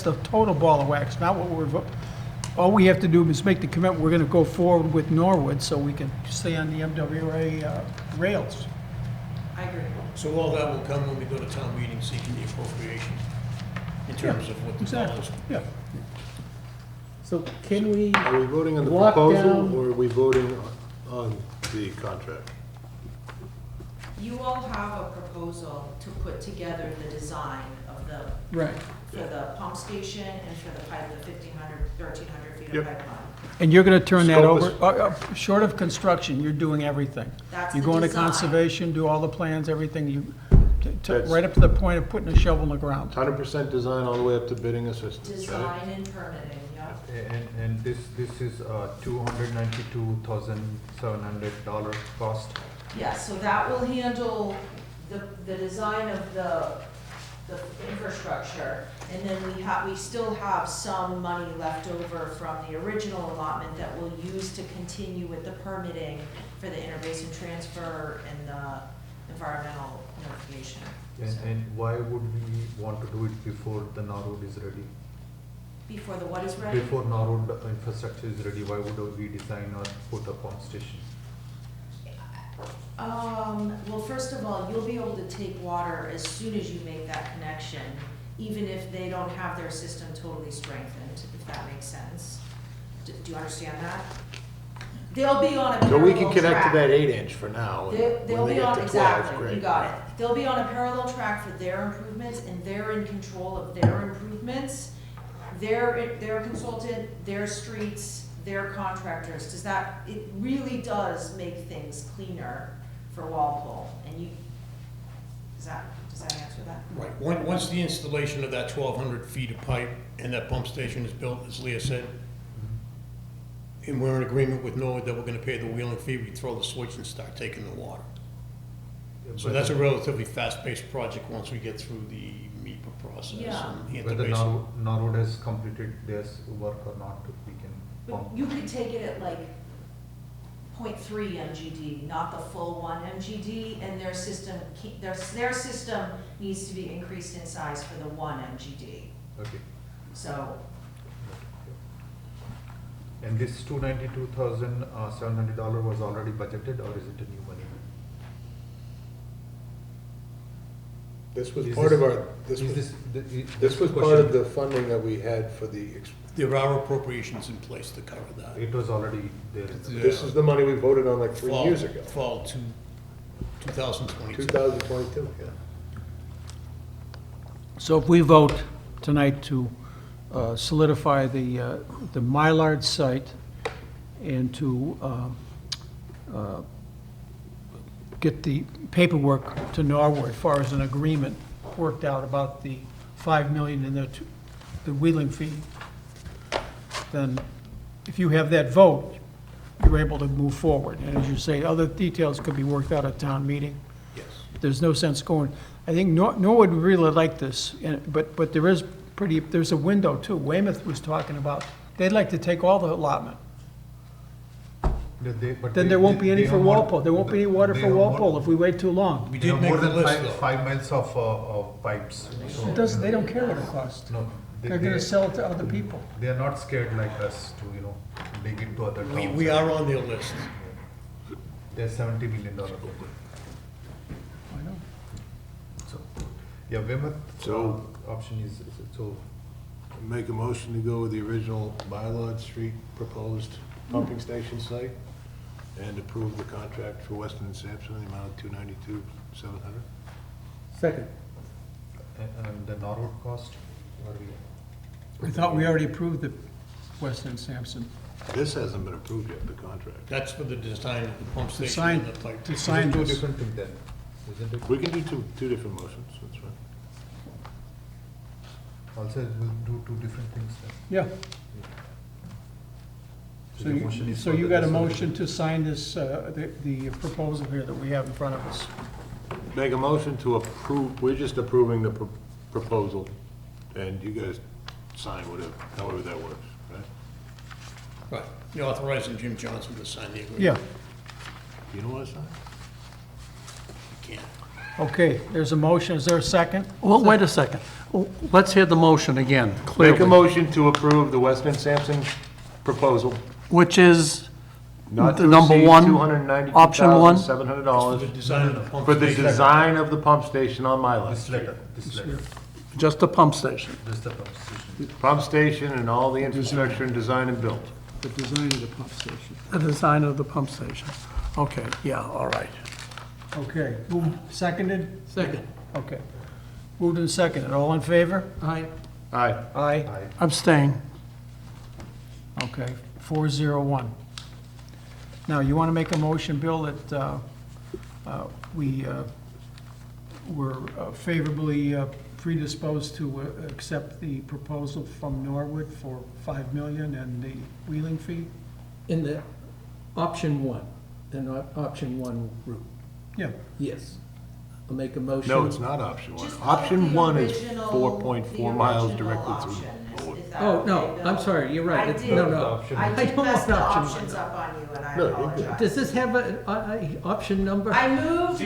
the total ball of wax, not what all we have to do is make the commitment, we're gonna go forward with Norwood so we can stay on the MWRA rails. I agree. So all that will come when we go to town meeting seeking the appropriation in terms of what the Exactly, dollars. yeah. So can we, Are we voting on the Walk proposal, down- or are we voting on the contract? You all have a proposal to put together the design of Right. for the pump station and for the pipe, the 1,300 feet of Yep. pipeline. And you're gonna turn that Scope over, is- short of construction, you're doing everything. That's You the go into design. conservation, do all the plans, everything, That's- right up to the point of putting a shovel in the ground. 100% design all the way up to bidding assistance, right? Design and permitting, yeah. And this is $292,700 cost. Yeah, so that will handle the design of the infrastructure. And then we still have some money left over from the original allotment that we'll use to continue with the permitting for the interbasin transfer and the environmental notification. So, And why would we want to do it before the Norwood is ready? Before the what is ready? Before Norwood infrastructure is ready, why would we design or put a pump station? Well, first of all, you'll be able to take water as soon as you make that connection, even if they don't have their system totally strengthened, if that makes sense. Do you understand that? They'll be on a So parallel we track. can connect to that 8-inch for now, and They'll when they be get on, to 12, exactly, you great. got it. They'll be on a parallel track for their improvements, and they're in control of their improvements. Their consultant, their streets, their contractors, it really does make things cleaner for Walpole, and does that answer that? Right, once the installation of that 1,200 feet of pipe and that pump station is built, as Leah said, and we're in agreement with Norwood that we're gonna pay the wheeling fee, we throw the switch and start taking the water. So that's a relatively fast-paced project once we get through the MEPA process Yeah. and the Whether interbasin. Norwood has completed their work or not, we can But pump. you could take it at like 0.3 MGD, not the full 1 MGD, and their system needs to be increased in size for the 1 MGD. Okay. So, And this $292,700 was already budgeted, or is it a new money? This was Is part this- of our, this Is was, this, this was part of the funding that we had for the, There are appropriations in place to cover that. It was already there. this is the money we voted on like 3 years ago, Fall to 2022. 2022, yeah. So if we vote tonight to solidify the Mylard site and to get the paperwork to Norwood as far as an agreement worked out about the 5 million and the wheeling fee, then if you have that vote, you're able to move forward. And as you say, other details could be worked out at town meeting. Yes. There's no sense going, I think Norwood would really like this, but there's a window too. Weymouth was talking about, they'd like to take all the allotment Then there won't be any for Walpole. There won't be any water for Walpole if we wait too long. We They have did more make the than list, five, though. 5 miles of pipes. So, It doesn't, they don't care what it costs. no, They're gonna sell it to other people. They are not scared like us to, dig into other towns. We are on their list. They're $70 million. I know. So, yeah, Weymouth, So- option is, so, Make a motion to go with the original Mylod Street proposed pumping station site and approve the contract for Weston and Sampson in the amount of $292,700. Second. and the Norwood cost, what are we? I thought we already approved the Weston Sampson. This hasn't been approved yet, the contract. That's for the design of the pump To station sign, and the pipe. to sign Two this. different things then, isn't it? We can do two different motions, that's fine. Also, we'll do two different things then. Yeah. So So the you, motion is so for you the got a resolution. motion to sign this, the proposal here that we have in front of us. Make a motion to approve, we're just approving the proposal, and you guys sign whatever, however that works, right? Right, you're authorizing Jim Johnson to sign the agreement. Yeah, You don't want to sign? You can't. okay, there's a motion, is there a second? Well, wait a second. Let's hear the motion again, Make a clearly, motion to approve the Weston and Sampson proposal, which is not the to number exceed one, option one. For the $292,700 design of the pump for the station. design of the pump station on Mylod This Street. letter, this letter, just the pump station. this the proposition. Pump station and all the infrastructure and design and build. The design of the pump station. The design of the pump station. Okay, yeah, all right. Okay, seconded? Second. Okay. Moved and seconded, all in favor? Aye. Aye. Aye. Aye. Abstain. Okay, 401. Now, you want to make a motion, Bill, that we're favorably predisposed to accept the proposal from Norwood for 5 million and the wheeling fee? In the option one, option one route, Yeah. yes. I'll make a motion. No, it's not option one. Just Option the one is original- 4.4 the miles original directly option. through. Is that Oh, no, okay, Bill? I'm sorry, you're right. I It's- did. No, no. Option. I I did don't mess want the option one. options up on you, and I No, you're good. apologize. Does this have a option number? I moved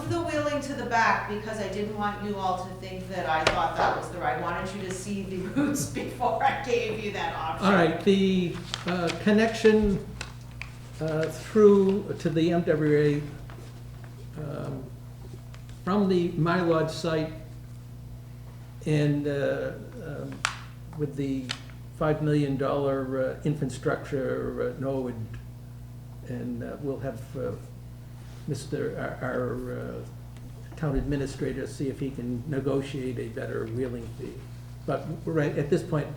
the wheeling to the back because I didn't want you all to think that I thought that was the right. I wanted you to see the routes before I gave you that option. All right, the connection through to the MWRA from the Mylod site and with the $5 million infrastructure, Norwood, and we'll have our town administrator see if he can negotiate a better wheeling fee. But right, at this point,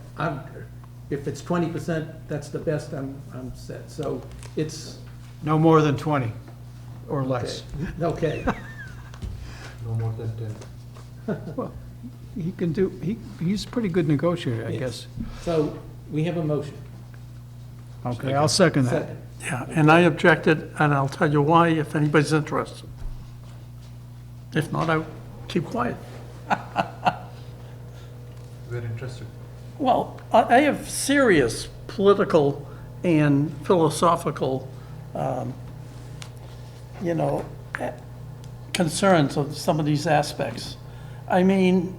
if it's 20%, that's the best, I'm set. So it's, No more than 20 or less. okay. No more than 10. Well, he can do, he's a pretty good negotiator, I Yes. guess. So we have a motion. Okay, I'll second that. Second. Yeah, and I objected, and I'll tell you why if anybody's interested. If not, I'll keep quiet. We're interested. Well, I have serious political and philosophical, concerns of some of these aspects. I mean,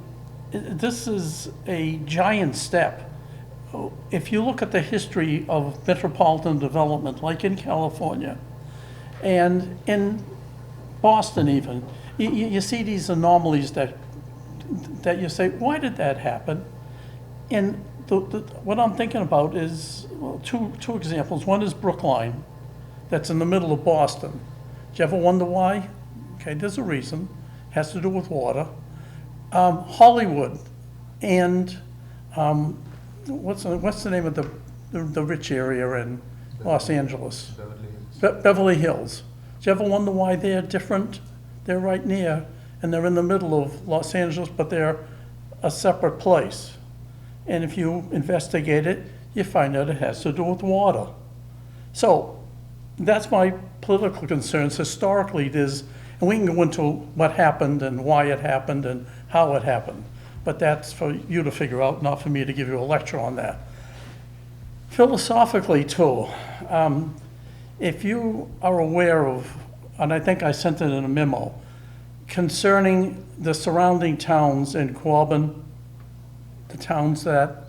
this is a giant step. If you look at the history of metropolitan development, like in California, and in Boston even, you see these anomalies that you say, why did that happen? And what I'm thinking about is, well, two examples. One is Brookline, that's in the middle of Boston. Do you ever wonder why? Okay, there's a reason. Has to do with water. Hollywood and what's the name of the rich area in Los Angeles? Beverly Hills. Beverly Hills. Do you ever wonder why they're different? They're right near, and they're in the middle of Los Angeles, but they're a separate place. And if you investigate it, you find out it has to do with water. So that's my political concerns. Historically, and we can go into what happened and why it happened and how it happened. But that's for you to figure out, not for me to give you a lecture on that. Philosophically, too, if you are aware of, and I think I sent it in a memo, concerning the surrounding towns in Quabbin, the towns that,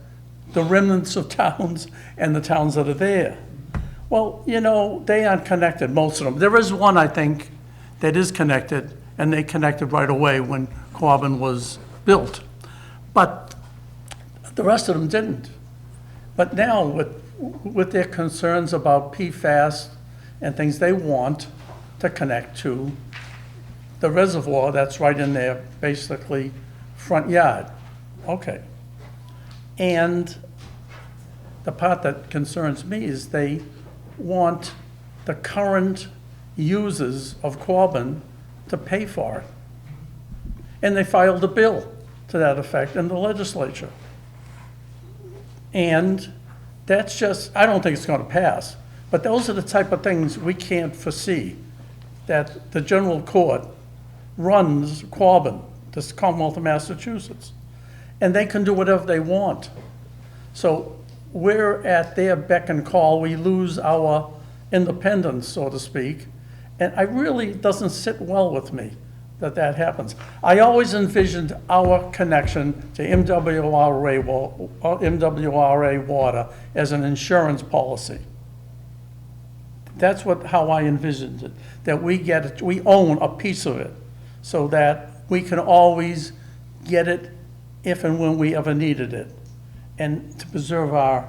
the remnants of towns and the towns that are there. Well, you know, they aren't connected, most of them. There is one, I think, that is connected, and they connected right away when Quabbin was built. But the rest of them didn't. But now, with their concerns about PFAS and things, they want to connect to the reservoir that's right in their, basically, front yard. Okay. And the part that concerns me is they want the current users of Quabbin to pay for it. And they filed a bill to that effect in the legislature. And that's just, I don't think it's going to pass, but those are the type of things we can't foresee, that the general court runs Quabbin, this Commonwealth of Massachusetts, and they can do whatever they want. So we're at their beck and call. We lose our independence, so to speak, and it really doesn't sit well with me that that happens. I always envisioned our connection to MWRA water as an insurance policy. That's how I envisioned it, that we get it, we own a piece of it, so that we can always get it if and when we ever needed it, and to preserve our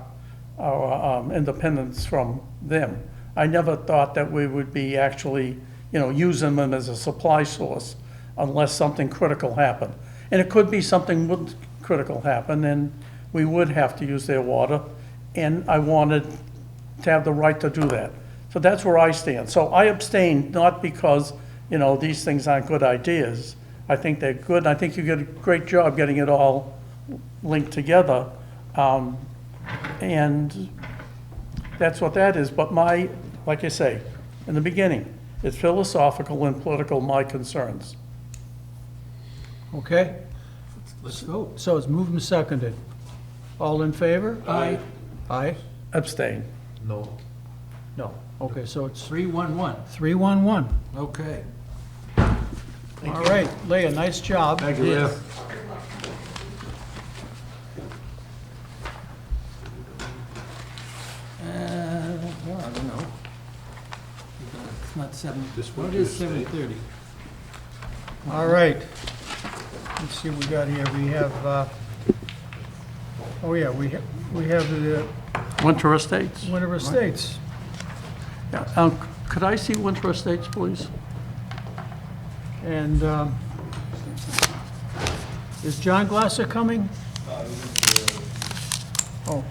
independence from them. I never thought that we would be actually, you know, using them as a supply source unless something critical happened. And it could be something would critical happen, and we would have to use their water, and I wanted to have the right to do that. So that's where I stand. So I abstained, not because, you know, these things aren't good ideas. I think they're good, and I think you did a great job getting it all linked together. And that's what that is. But like I say, in the beginning, it's philosophical and political, my concerns. Okay? Let's vote. So it's moved and seconded. All in favor? Aye. Aye? Abstain. No. No. Okay, so it's 3-1-1. 3-1-1. Okay. All right, Leah, nice job. Thank you, Leah. Well, I don't know. It's not 7, This well, one it is is state. 7:30. All right. Let's see what we got here. We have, oh yeah, we have the Winter Estates. Winter Estates. Yeah, could I see Winter Estates, please? And is John Glasser coming? Oh,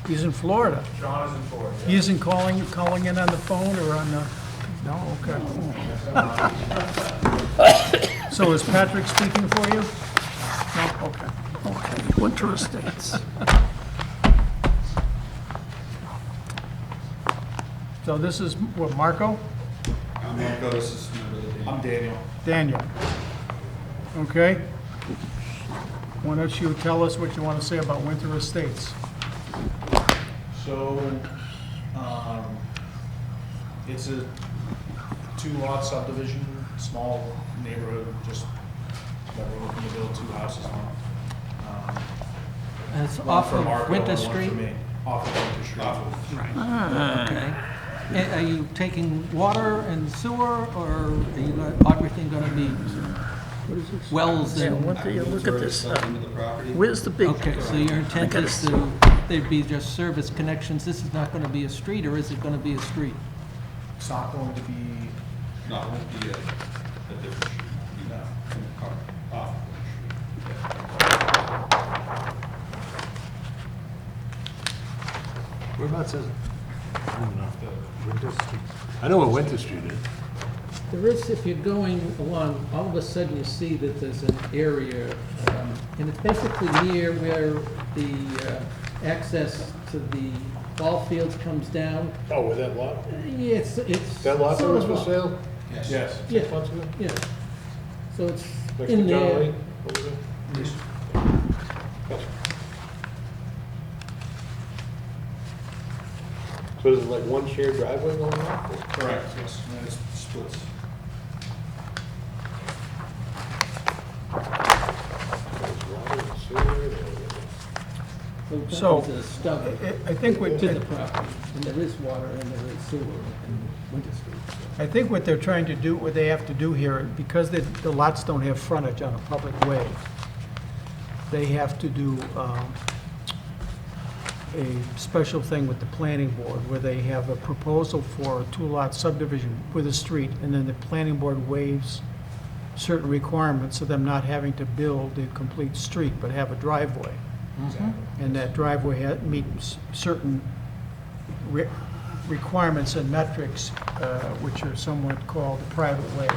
he's in Florida. John is in Florida. He isn't calling in on the phone or on the, no, okay. So is Patrick speaking for you? No, okay. Okay, Winter Estates. So this is, what, Marco? I'm Marco, this is I'm Daniel. Daniel. Okay. Why don't you tell us what you want to say about Winter Estates? So, it's a 2-lot subdivision, small neighborhood, just that we're looking to build 2 houses on. And it's One off for of Marco Winter and one for Street? me. Off of Winter Street. Okay. Are you taking water and sewer, or are you, everything gonna be wells Yeah, and? what do you, look at this stuff. Into the property. Where's the big? Okay, so your intent gotta is to, there'd be just service connections, this is not gonna be a street, or is it gonna be a street? It's not going to be, no, it won't be a different street, it'll be off of Winter Street. Whereabouts is it? I don't even know. Winter Street. I know what Winter Street is. There is, if you're going along, all of a sudden you see that there's an area, and it's basically near where the access to the ball fields comes down. Oh, where that lot? Yeah, it's. That lot that sort was of for a- sale Yes. Yes. 6 months ago? Yeah, so it's Next to in John there. Lane, over there? Gotcha. So is it like one shared driveway going on? Correct, yes, and then it splits. There's water and sewer, So, There's a stub I think what, to the property, and there is water and there is sewer in Winter Street. so. I think what they're trying to do, what they have to do here, because the lots don't have frontage on a public way, they have to do a special thing with the planning board, where they have a proposal for a two-lot subdivision with a street, and then the planning board waives certain requirements of them not having to build a complete street, but have a driveway. And that driveway meets certain requirements and metrics, which are somewhat called a private way.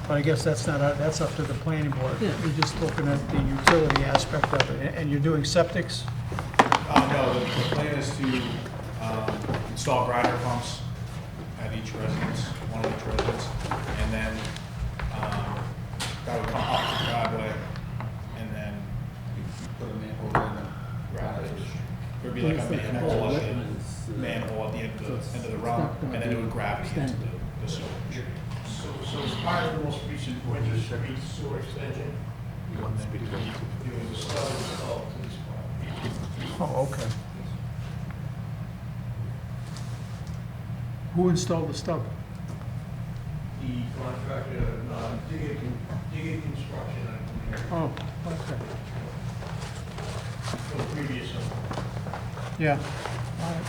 But I guess that's not, that's up to the planning board. Yeah. We're just looking at the utility aspect of it. And you're doing septics? No, the plan is to install grinder pumps at each residence, one of each residence, and then that would come up the driveway, and then you put a manhole in and grab it. There'd be like a manhole at the end of the run, and then it would grab it into the sewage. So as part of the most recent Winter Street sewer extension, there was a stub installed to this property. Oh, okay. Who installed the stub? The contractor, Digger Construction, I believe, Oh, okay. for the previous owner. Yeah. All right.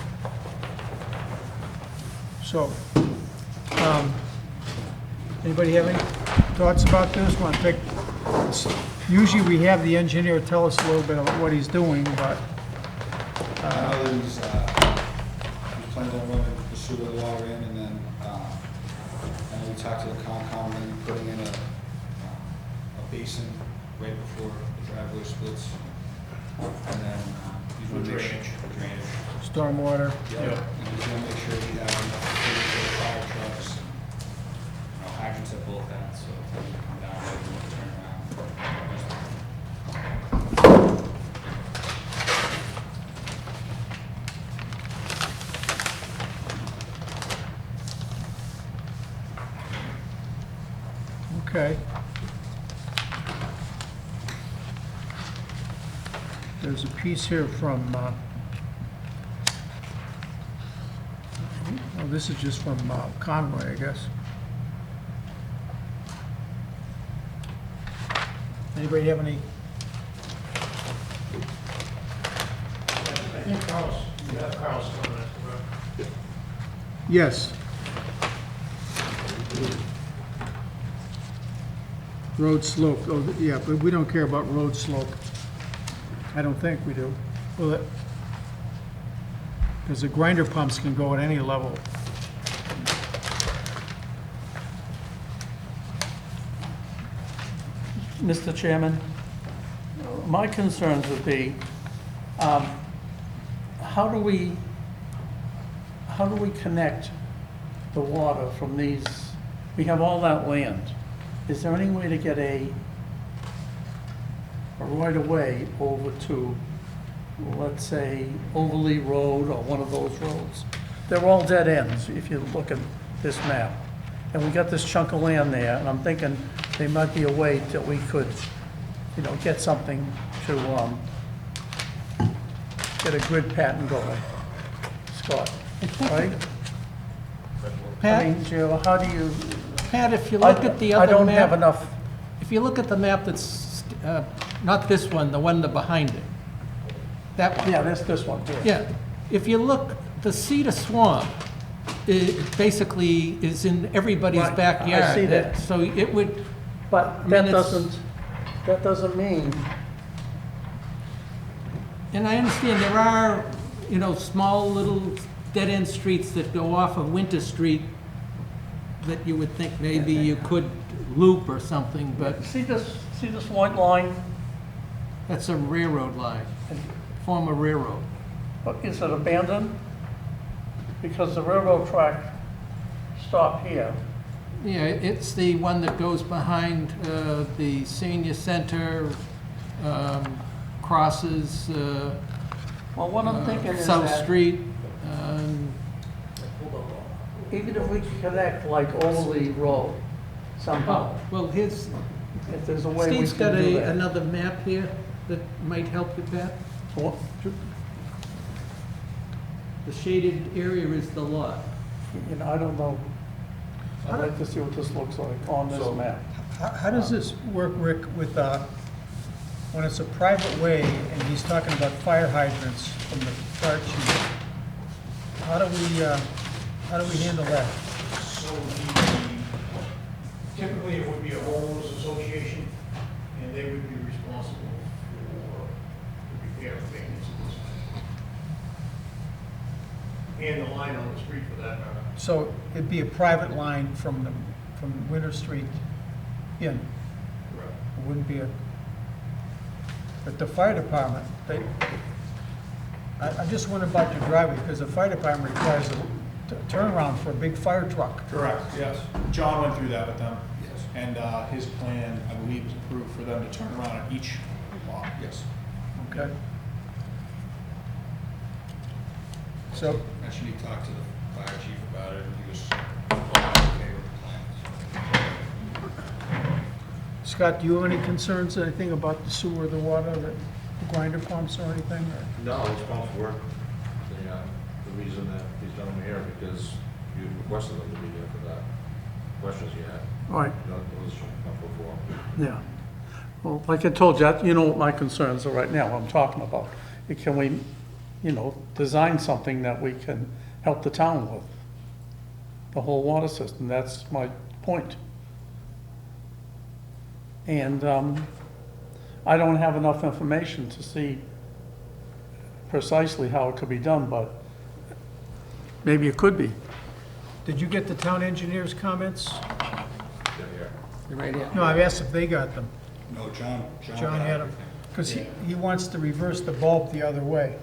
So, anybody have any thoughts about this? Want to take, usually we have the engineer tell us a little bit about what he's doing, but, I know that he's planning on running the sewer and water in, and then, and we talked to the Concom, and putting in a basin right before the driveway splits, and then he's gonna make sure. Drainage. stormwater. Yeah. And he's gonna make sure we have enough facility for the fire trucks, hydrants at both ends, so if they come down, they can turn around. Okay. There's a piece here from, oh, this is just from Conway, I guess. Anybody have any? I think Carl's, you have Carl's comment, correct? Yes. Road slope, oh, yeah, but we don't care about road slope. I don't think we do. Well, because the grinder pumps can go at any level. Mr. Chairman, my concerns would be, how do we connect the water from these, we have all that land. Is there any way to get a right of way over to, let's say, Overly Road or one of those roads? They're all dead ends, if you look at this map. And we got this chunk of land there, and I'm thinking there might be a way that we could, get something to, get a grid pattern going. Scott, right? I mean, Jill, how do you? Pat, if you look at the other map. I don't have enough. If you look at the map that's, not this one, the one behind it. That, Yeah, that's this one here. yeah, if you look, the Cedar Swamp, it basically is in everybody's Right, I backyard. see that. So it would, But mean, that doesn't mean, and I understand there are, small little dead-end streets that go off of Winter Street that you would think maybe you could loop or something, but see this white line? that's a railroad line, former railroad. But is it abandoned? Because the railroad track stopped here. Yeah, it's the one that goes behind the senior center, crosses Well, what I'm thinking is South that Street, even if we could connect like Overly Road somehow, well, his, if there's a way we Steve's got can do that. another map here that might help with that. Well, The shaded area is the lot. you know, I don't know. I'd like to see what this looks like on this map. How does this work, Rick, with, when it's a private way and he's talking about fire hydrants from the fire chief? How do we handle that? So typically it would be a homeowners association, and they would be responsible for the repair of maintenance of this. And the line on the street for that matter. So it'd be a private line from Winter Street in? Correct. It wouldn't be but the fire department, I just wonder about your driveway, because the fire department requires a turnaround for a big fire truck. Correct, yes. John went through that with them. Yes. And his plan, I believe, is approved for them to turn around at each lot. Yes. Okay. So, Actually, he talked to the fire chief about it, and he was okay with the plan. Scott, do you have any concerns, anything about the sewer, the water, the grinder pumps or anything? Or? No, it's pumps work. The reason that he's done them here, because you requested them to be here for that questions you had. Right, You know, those should come before. yeah. Well, like I told you, you know what my concerns are right now, what I'm talking about. Can we, design something that we can help the town with? The whole water system, that's my point. And I don't have enough information to see precisely how it could be done, but maybe it could be. Did you get the town engineer's comments? You're right here. No, I've asked if they got them. No, John. John had them, because he wants to reverse the bulb the other way.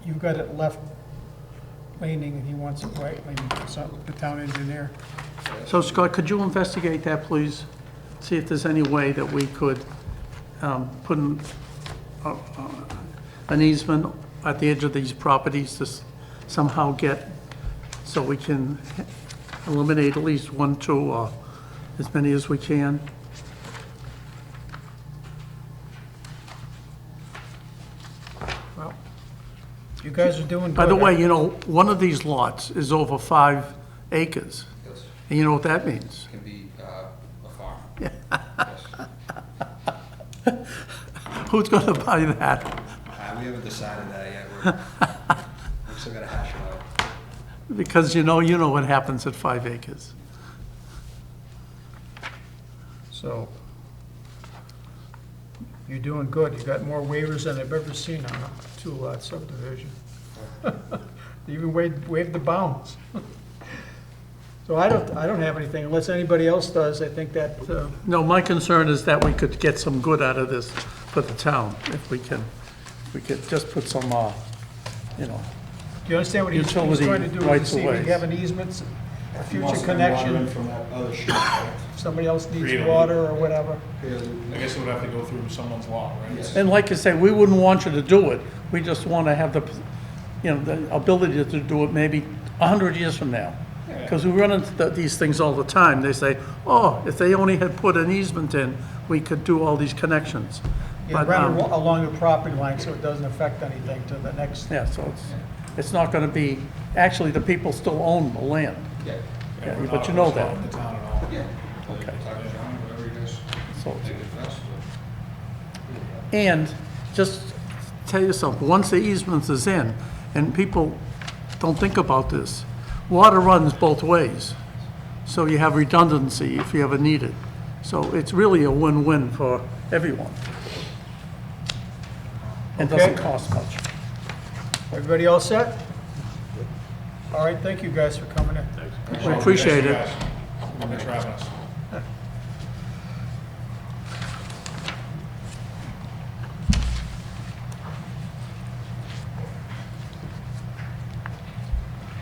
You've got it left leaning, and he wants it right leaning, so the town engineer. So Scott, could you investigate that, please? See if there's any way that we could put an easement at the edge of these properties to somehow get, so we can eliminate at least one, two, or as many as we can. Well, you guys are doing good. By the way, one of these lots is over 5 acres. Yes, And you know what that means? can be a farm. Who's gonna buy that? We haven't decided that yet. We've still got to hash it out. Because you know what happens at 5 acres. So, you're doing good. You got more waivers than I've ever seen on a 2-lot subdivision. You even waived the bounds. So I don't have anything unless anybody else does. I think that, No, my concern is that we could get some good out of this for the town, if we could just put some, do you understand what he's Utility trying to do? rights See if of we ways. have an easement, a He wants future to bring water in connection, from that other street, right? if somebody else needs Create a water or whatever. I guess it would have to go through someone's lot, right? Yes. and like I say, we wouldn't want you to do it. We just want to have the ability to do it maybe 100 years from now. Because we run into these things all the time. They say, oh, if they only had put an easement in, we could do all these connections. You But, run it along the property line so it doesn't affect anything to the next. yeah, so it's not going to be, actually, the people still own the land. Yeah. Yeah, we're but not you know opposed to that. The town at all. Yeah. Okay. Talk to John, whatever you guys So, think is best. and just tell you something, once the easement is in, and people don't think about this, water runs both ways. So you have redundancy if you ever need it. So it's really a win-win for everyone. And doesn't Okay. cost much. Everybody all set? All right, thank you guys for coming in. We appreciate it. Thanks for having us.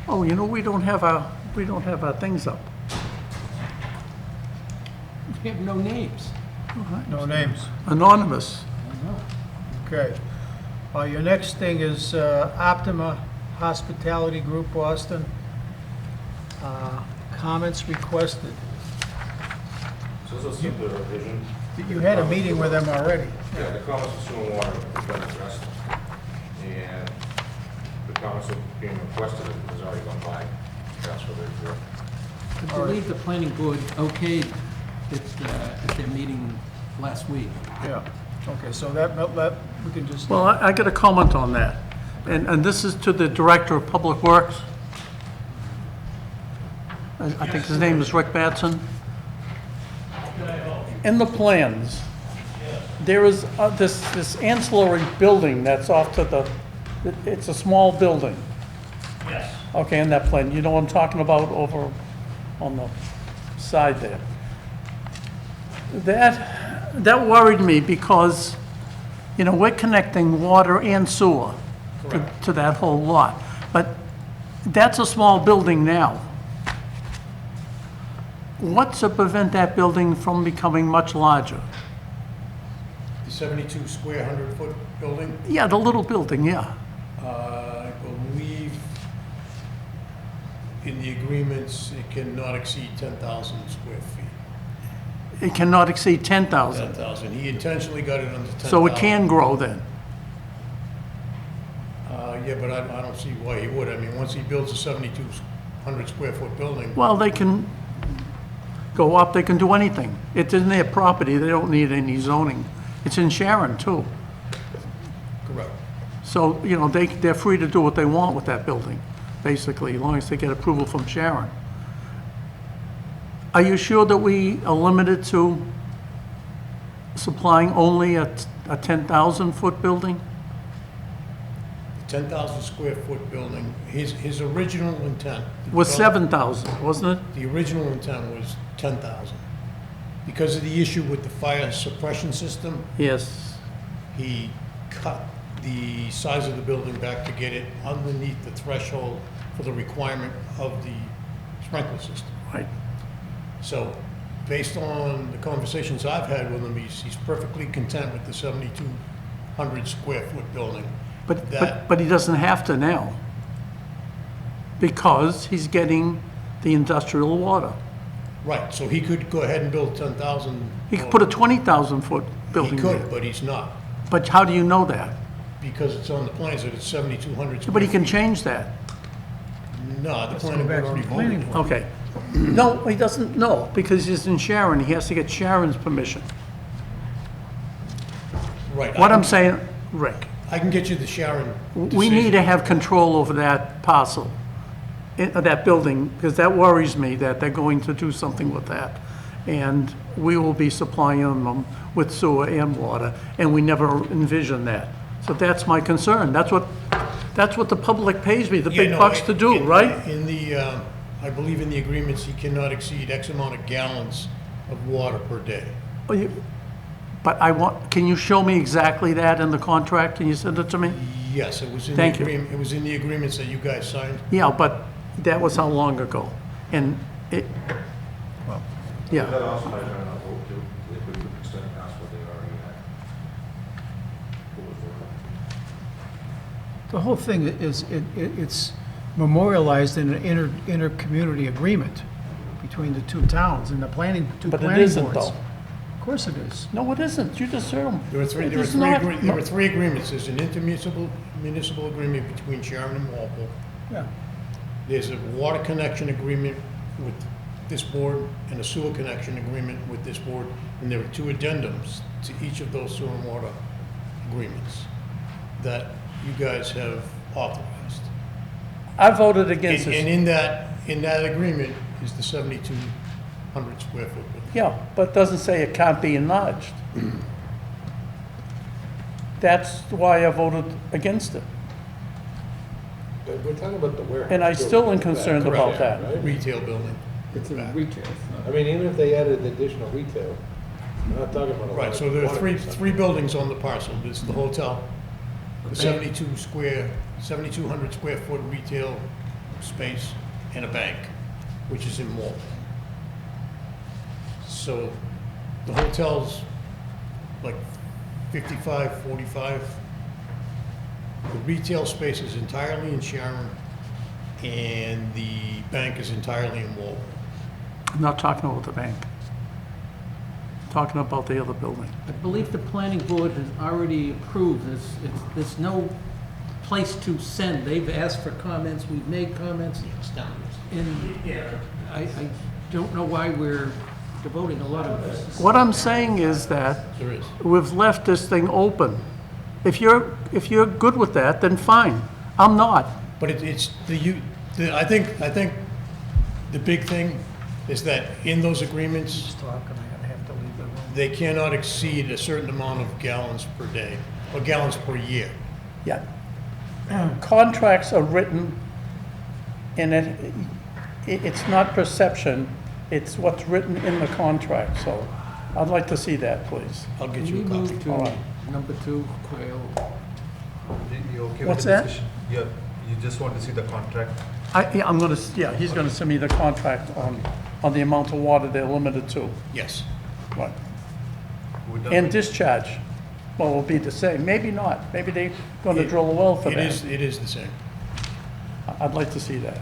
Oh, we don't have our things up. We have no names. No names. Anonymous. Okay. Your next thing is Optima Hospitality Group, Boston. Comments requested. So this is a simple revision. You had a meeting with them already. Yeah, the comments of sewer and water have been addressed, and the comments that being requested has already gone by. That's what they're doing. I believe the planning board okayed it at their meeting last week. Yeah, okay, so we can just. Well, I got a comment on that, and this is to the Director of Public Works. I think his name is Rick Batson. In the plans, there is this ancillary building that's off to the, it's a small building. Yes. Okay, in that plan, you know what I'm talking about over on the side there. That worried me because, you know, we're connecting water and sewer to that whole lot. But that's a small building now. What's to prevent that building from becoming much larger? The 72 square 100-foot building, Yeah, the little building, yeah. I believe in the agreements, it cannot exceed 10,000 square feet. It cannot exceed 10,000. 10,000. He intentionally got it under 10,000. So it can grow then. Yeah, but I don't see why he would. I mean, once he builds a 7,200 square foot building, Well, they can go up, they can do anything. It's in their property, they don't need any zoning. It's in Sharon, too. correct. So, you know, they're free to do what they want with that building, basically, as long as they get approval from Sharon. Are you sure that we are limited to supplying only a 10,000-foot building? 10,000 square foot building, his original intent. Was 7,000, wasn't it? The original intent was 10,000. Because of the issue with the fire suppression system, Yes. he cut the size of the building back to get it underneath the threshold for the requirement of the sprinkler system. Right. So, based on the conversations I've had with him, he's perfectly content with the 7,200 square foot building. But he doesn't have to now, because he's getting the industrial water. Right, so he could go ahead and build 10,000. He could put a 20,000-foot building He there. could, but he's not, But how do you know that? because it's on the plans that it's 7,200 square. But he can feet. change that. No, the Let's go planning back board to the already planning voted. board. Okay. No, he doesn't, no, because he's in Sharon, he has to get Sharon's permission. Right. What I'm saying, Rick, I can get you the Sharon we need decision. to have control over that parcel, that building, because that worries me that they're going to do something with that. And we will be supplying them with sewer and water, and we never envisioned that. So that's my concern. That's what the public pays me, the Yeah, big no, bucks to do, in- right? In the, I believe in the agreements, he cannot exceed X amount of gallons of water per day. But can you show me exactly that in the contract? Can you send it to me? Yes, it was in the Thank you. agreement, it was in the agreements that you guys signed. Yeah, but that was how long ago? And it, Well, yeah. That also might have been a vote too, if we could extend it past what they already had. What was voted. the whole thing is, it's memorialized in an inter-community agreement between the two towns and the two planning boards. But it isn't, though. Of course it is. No, it isn't. You just heard them. There were three agreements. There's an municipal agreement between Sharon and Walpole. Yeah. There's a water connection agreement with this board and a sewer connection agreement with this board. And there are two addendums to each of those sewer and water agreements that you guys have authorized. I voted against And this. in that agreement is the 7,200 square foot building. Yeah, but it doesn't say it can't be enlarged. That's why I voted against it. We're talking about the warehouse. And I'm still building. concerned Correct, about that. right? Retail building. It's a Back. retail. I mean, even if they added additional retail, we're not talking about a lot Right, of so there are water. three buildings on the parcel. There's the hotel, the 7,200 square foot retail space, and a bank, which is in Walpole. So the hotel's like 55, 45, The retail space is entirely in Sharon, and the bank is entirely in Walpole. I'm not talking about the bank. I'm talking about the other building. I believe the planning board has already approved this. There's no place to send. They've asked for comments, we've made comments. And I don't know why we're devoting a lot of this. What I'm saying is that There is. we've left this thing open. If you're good with that, then fine. I'm not. But it's I think the big thing is that in those agreements, they cannot exceed a certain amount of gallons per day, or gallons per year. Yeah. Contracts are written, and it's not perception, it's what's written in the contract, so I'd like to see that, please. I'll get Can you we a copy. move to All right. number 2, Quail? You okay with What's the that? decision? You just want to see the contract? Yeah, he's gonna send me the contract on the amount of water they're limited to. Yes. Right. We done And with- discharge, well, will be the same, maybe not, maybe they're gonna drill a well for It is, that. it is the same. I'd like to see that.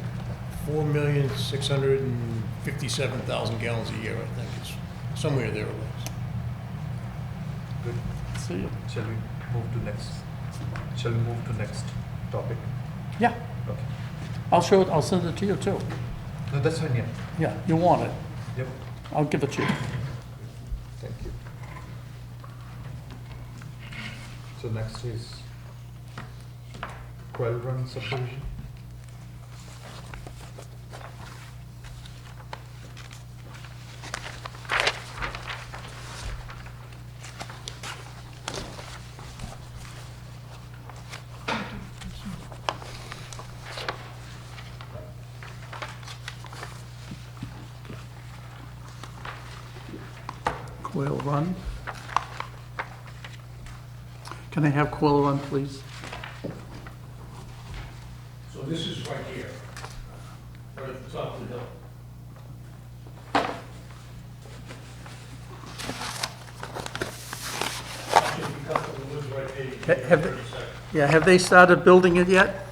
4,657,000 gallons a year, I think. It's somewhere there. Good. See you. Shall we move to next? Shall we move to next topic? Yeah, Okay. I'll show it, I'll send it to you too. No, that's fine, yeah. Yeah, you want it, Yep. I'll give it to you. Thank you. So next is Quell Run subdivision. Quail Run. Can I have Quail Run, please? So this is right here, right at the top of the hill. Have they- Yeah, have they started building it yet?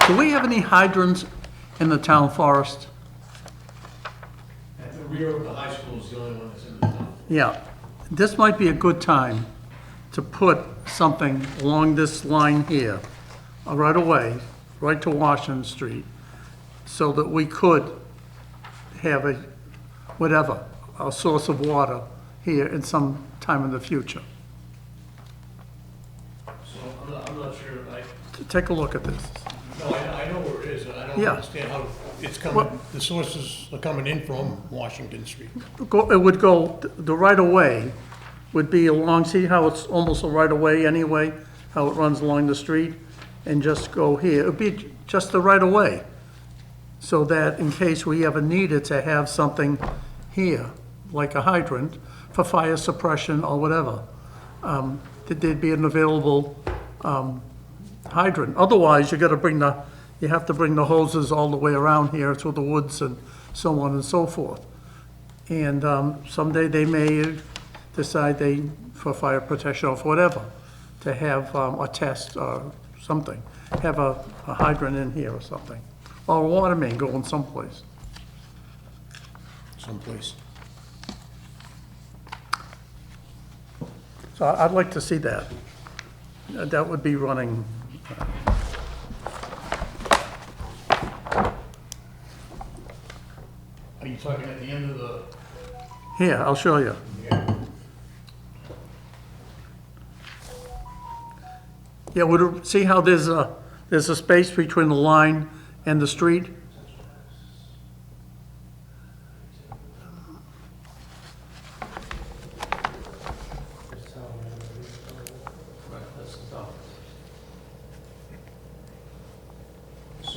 Do we have any hydrants in the town forest? At the rear of the high school is the only one that's in the town. Yeah, this might be a good time to put something along this line here, right away, right to Washington Street, so that we could have a, whatever, a source of water here in some time in the future. So I'm not sure, Take a look at this. no, I know where it is, and I don't Yeah. understand how it's Well- coming, the sources are coming in from Washington Street. It would go, the right-of-way would be along, see how it's almost a right-of-way anyway? How it runs along the street? And just go here. It would be just the right-of-way. So that in case we ever needed to have something here, like a hydrant, for fire suppression or whatever, that there'd be an available hydrant. Otherwise, you have to bring the hoses all the way around here through the woods and so on and so forth. And someday they may decide for fire protection or for whatever, to have a test or something, have a hydrant in here or something, or a water main going someplace. Someplace. So I'd like to see that. That would be running, Are you talking at the end of the? here, I'll show you. Yeah, see how there's a space between the line and the street?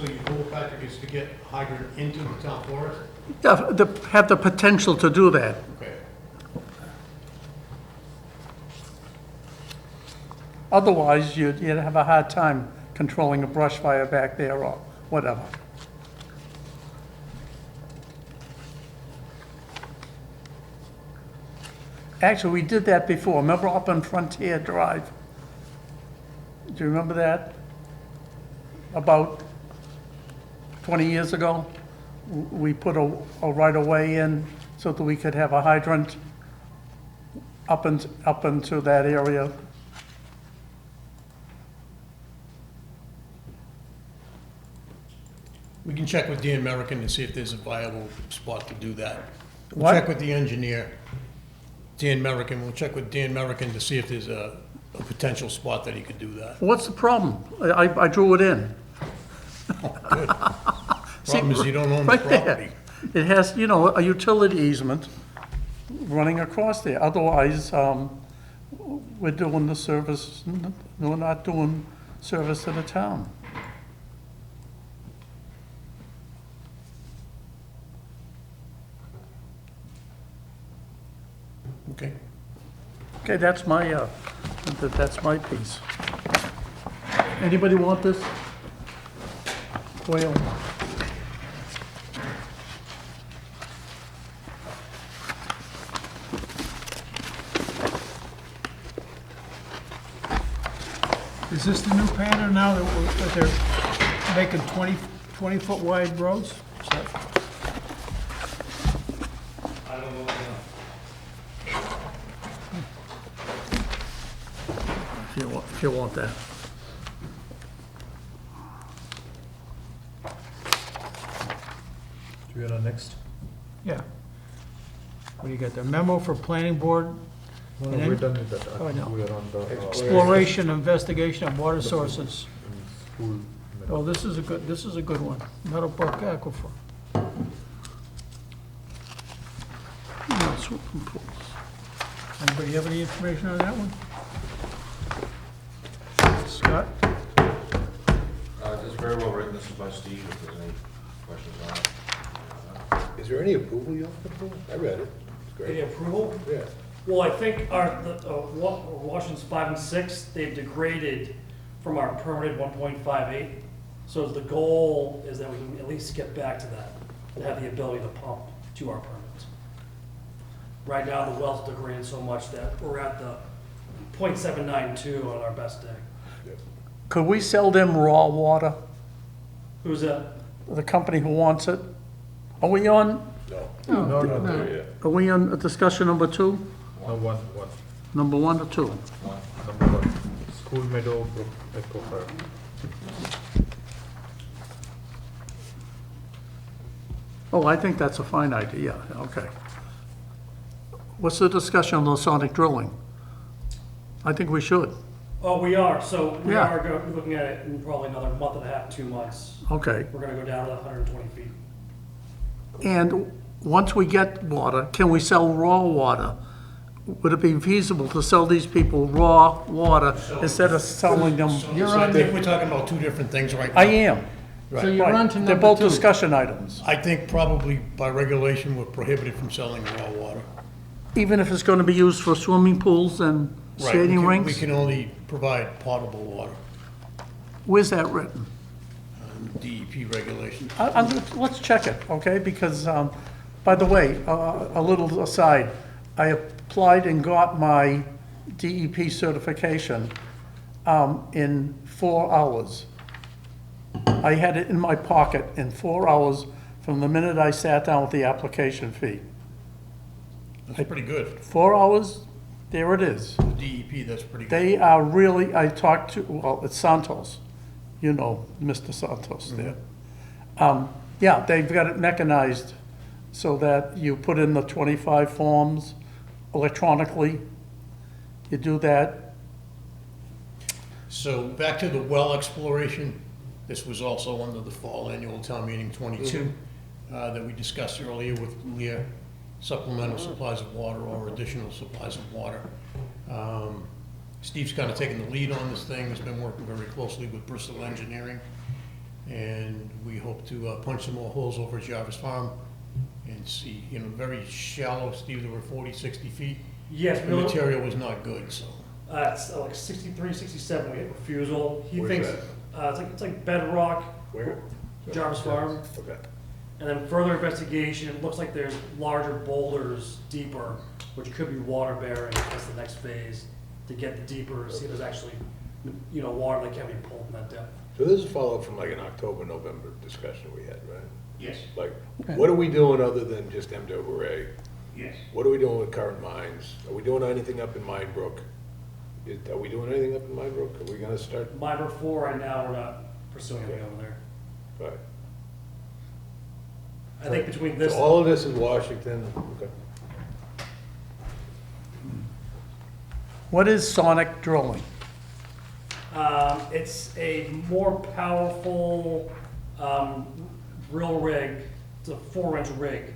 So your goal, Patrick, is to get hydrant into the town forest? Yeah, have the potential to do that. Okay. Otherwise, you'd have a hard time controlling a brush fire back there or whatever. Actually, we did that before. Remember up on Frontier Drive? Do you remember that? About 20 years ago? We put a right-of-way in so that we could have a hydrant up into that area. We can check with Dan American to see if there's a viable spot to do that. We'll What? check with the engineer, Dan American, we'll check with Dan American to see if there's a potential spot that he could do that. What's the problem? I drew it in. Good. Problem is you don't own the Right there. property. It has, a utility easement running across there. Otherwise, we're doing the service, we're not doing service to the town. Okay. Okay, that's my piece. Anybody want this? Well, Is this the new pattern now that they're making 20-foot wide roads? Is that- I don't know. if you want that. We are on next. Yeah. What do you got there? Memo for planning board, No, And then- we're done with that. Oh, I know. We are on the. exploration, investigation of water sources. School. Oh, this is a good one. Meadow Brook Aquifer. No, swimming pools. Anybody have any information on that one? Scott? It's very well written, this is by Steve, if there's any questions on it. Is there any approval you have for it? I read it. It's Any great. approval? Yeah. Well, I think Washington's 5 and 6, they've degraded from our permitted 1.58. So the goal is that we can at least get back to that and have the ability to pump to our permits. Right now, the well's degraded so much that we're at the 0.792 on our best day. Could we sell them raw water? Who's that? The company who wants it? Are we on, No. No, Not no, there yet. are we on discussion number 2? no, one. Number 1 or 2? Number 1. School Meadow, Brook, Aquifer. Oh, I think that's a fine idea, okay. What's the discussion on the sonic drilling? I think we should, Oh, we are. So we Yeah. are looking at it in probably another month and a half, 2 months. okay. We're gonna go down to 120 feet. And once we get water, can we sell raw water? Would it be feasible to sell these people raw water instead of selling them? I think we're talking about two different things right now. I am. So you're Right. on to They're number both 2. discussion items, I think probably by regulation, we're prohibited from selling raw water. even if it's going to be used for swimming pools and Right, skating We rinks? can only provide potable water, Where's that written? DEP regulations. Let's check it, okay? Because, by the way, a little aside, I applied and got my DEP certification in 4 hours. I had it in my pocket in 4 hours from the minute I sat down with the application fee. That's pretty good. 4 hours, there it is. For DEP, that's pretty good. They are really, I talked to, well, it's Santos, you know, Mr. Santos there. Yeah, they've got it mechanized so that you put in the 25 forms electronically. You do that, So back to the well exploration, this was also under the fall annual town meeting 22 that we discussed earlier with Leah, supplemental supplies of water or additional supplies of water. Steve's kind of taken the lead on this thing, has been working very closely with Bristol Engineering. And hope to punch some more holes over at Jarvis Farm and see, very shallow, Steve, there were 40, 60 feet. Yes, The material was not good, so. it's like 63, 67, we get refusal. He Where's thinks, it's like bedrock, Where? Jarvis Farm. Okay. And then further investigation, it looks like there's larger boulders deeper, which could be water bearing. That's the next phase, to get the deeper, see if there's actually, water that can be pulled in that depth. So this is follow-up from like an October, November discussion we had, right? Yes. Like, what are we doing other than just MWRA? Yes. What are we doing with current mines? Are we doing anything up in Mine Brook? Are we doing anything up in Mine Brook? Are we gonna start? Mine 4 right now, we're not pursuing anything over there. Right. I think between this. So all of this is Washington, okay. What is sonic drilling? It's a more powerful drill rig. It's a 4-inch rig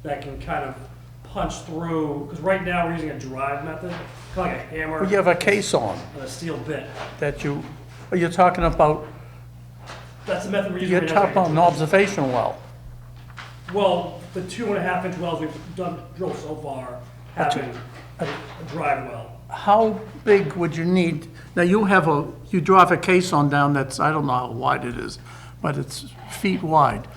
that can kind of punch through, because right now we're using a drive method, kind of like a hammer. Well, you have a case on And a steel bit. that you're talking about, That's the method we're using. you're right now. talking about an observation well. Well, the 2.5-inch wells we've drilled so far have been a drive well. How big would you need? Now, you drive a case on down that's, I don't know how wide it is, but it's feet wide.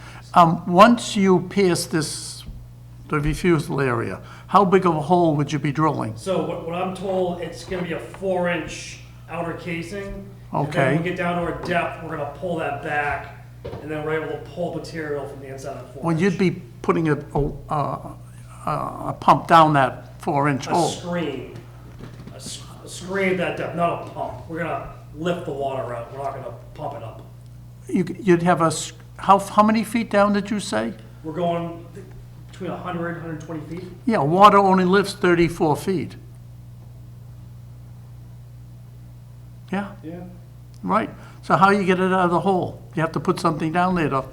Once you pierce the refusal area, how big of a hole would you be drilling? So what I'm told, it's gonna be a 4-inch outer casing. And then Okay. when we get down to our depth, we're gonna pull that back, and then we're able to pull material from the inside of the 4-inch. Well, you'd be putting a pump down that 4-inch A hole. screen, a screen at that depth, not a pump. We're gonna lift the water out, we're not gonna pump it up. You'd have how many feet down did you say? We're going between 100, 120 feet. Yeah, water only lifts 34 feet. Yeah, Yeah. right. So how you get it out of the hole? You have to put something down there to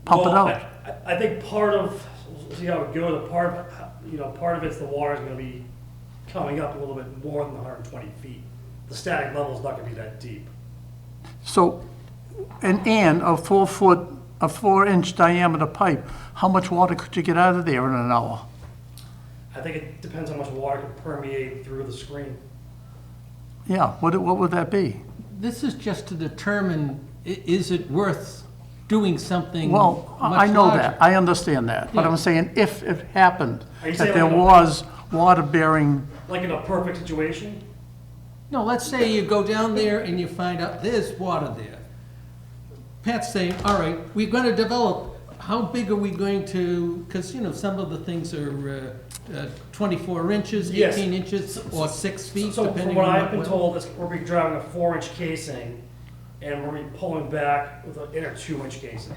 pump it Well, out. I think part of, we'll see how it goes, part of it's the water's gonna be coming up a little bit more than 120 feet. The static level's not gonna be that deep. So, and a 4-inch diameter pipe, how much water could you get out of there in an hour? I think it depends how much water can permeate through the screen. Yeah, what would that be? This is just to determine, is it worth doing something Well, much I know larger? that, I understand that, but Yeah. I'm saying if it happened, Are you that saying there like a- was water bearing, Like in a perfect situation? No, let's say you go down there and you find out there's water there. Pat's saying, all right, we're gonna develop, how big are we going to, because, some of the things are 24 inches, Yes. 18 inches, or 6 feet, So from depending what on I've what been well. told, is we'll be driving a 4-inch casing, and we'll be pulling back with an inner 2-inch casing.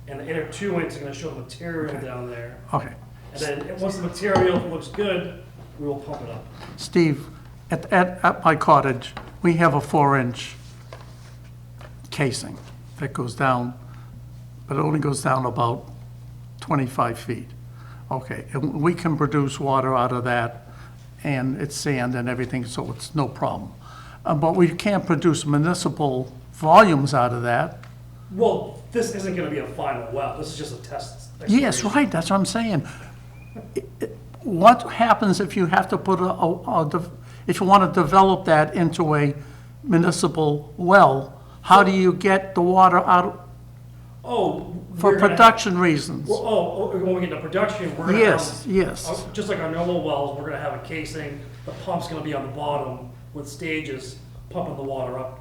And the inner 2-inch is gonna show the material down there. okay. And then, once the material looks good, we will pump it up. Steve, at my cottage, we have a 4-inch casing that goes down, but it only goes down about 25 feet. Okay, and we can produce water out of that, and it's sand and everything, so it's no problem. But we can't produce municipal volumes out of that. Well, this isn't gonna be a final well, this is just a test. Yes, exploration. right, that's what I'm saying. What happens if you have to put if you want to develop that into a municipal well? How do you get the water out Oh. for we're gonna- production reasons? When we get to production, we're gonna Yes, have, yes. just like our normal wells, we're gonna have a casing, the pump's gonna be on the bottom with stages pumping the water up.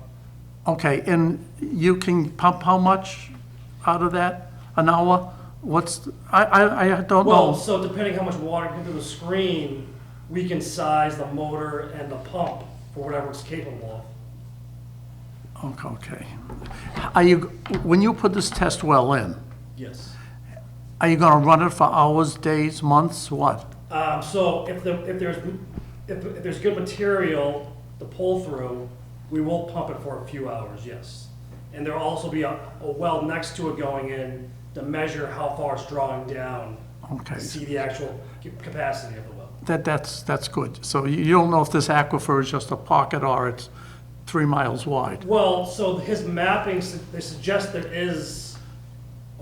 Okay, and you can pump how much out of that an hour? I don't Well, know. so depending how much water comes through the screen, we can size the motor and the pump for whatever it's capable of. Okay. When you put this test well in, Yes. are you gonna run it for hours, days, months, what? So if there's good material to pull through, we will pump it for a few hours, yes. And there'll also be a well next to it going in to measure how far it's drawing down, Okay. to see the actual capacity of the well. That's good. So you don't know if this aquifer is just a pocket or it's 3 miles wide. Well, so his mapping, they suggest there is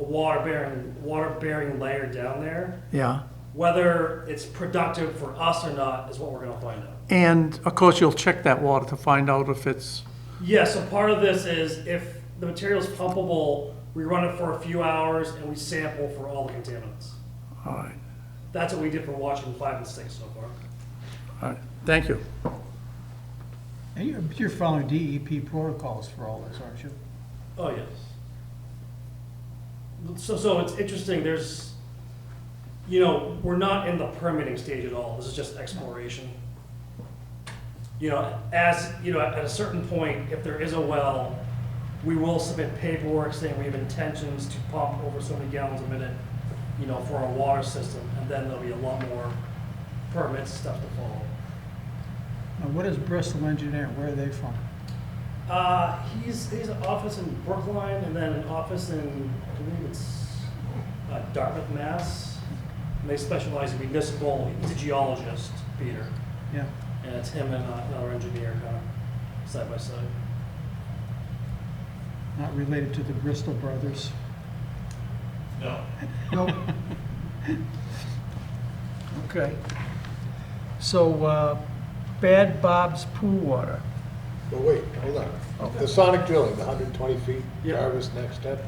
a water-bearing layer down there. Yeah. Whether it's productive for us or not is what we're gonna find out. And of course, you'll check that water to find out if it's, Yeah, so part of this is if the material's pumpable, we run it for a few hours and we sample for all the contaminants. all right, That's what we did for Washington 5 and 6 so far. all right, thank you. And you're following DEP protocols for all this, aren't you? Oh, yes. So it's interesting, there's, we're not in the permitting stage at all, this is just exploration. At a certain point, if there is a well, we will submit paperwork saying we have intentions to pump over so many gallons a minute, for our water system, and then there'll be a lot more permits, stuff to follow. Now, what is Bristol Engineering? Where are they from? He's an office in Brookline, and then an office in, I believe it's Dartmouth, Mass. And they specialize in municipal, he's a geologist, Peter. Yeah. And it's him and another engineer kind of side by side. Not related to the Bristol brothers? No. Nope. Okay. So, Bad Bob's Pool Water. But wait, hold on. The sonic drilling, the 120 feet, Yeah. Jarvis next step?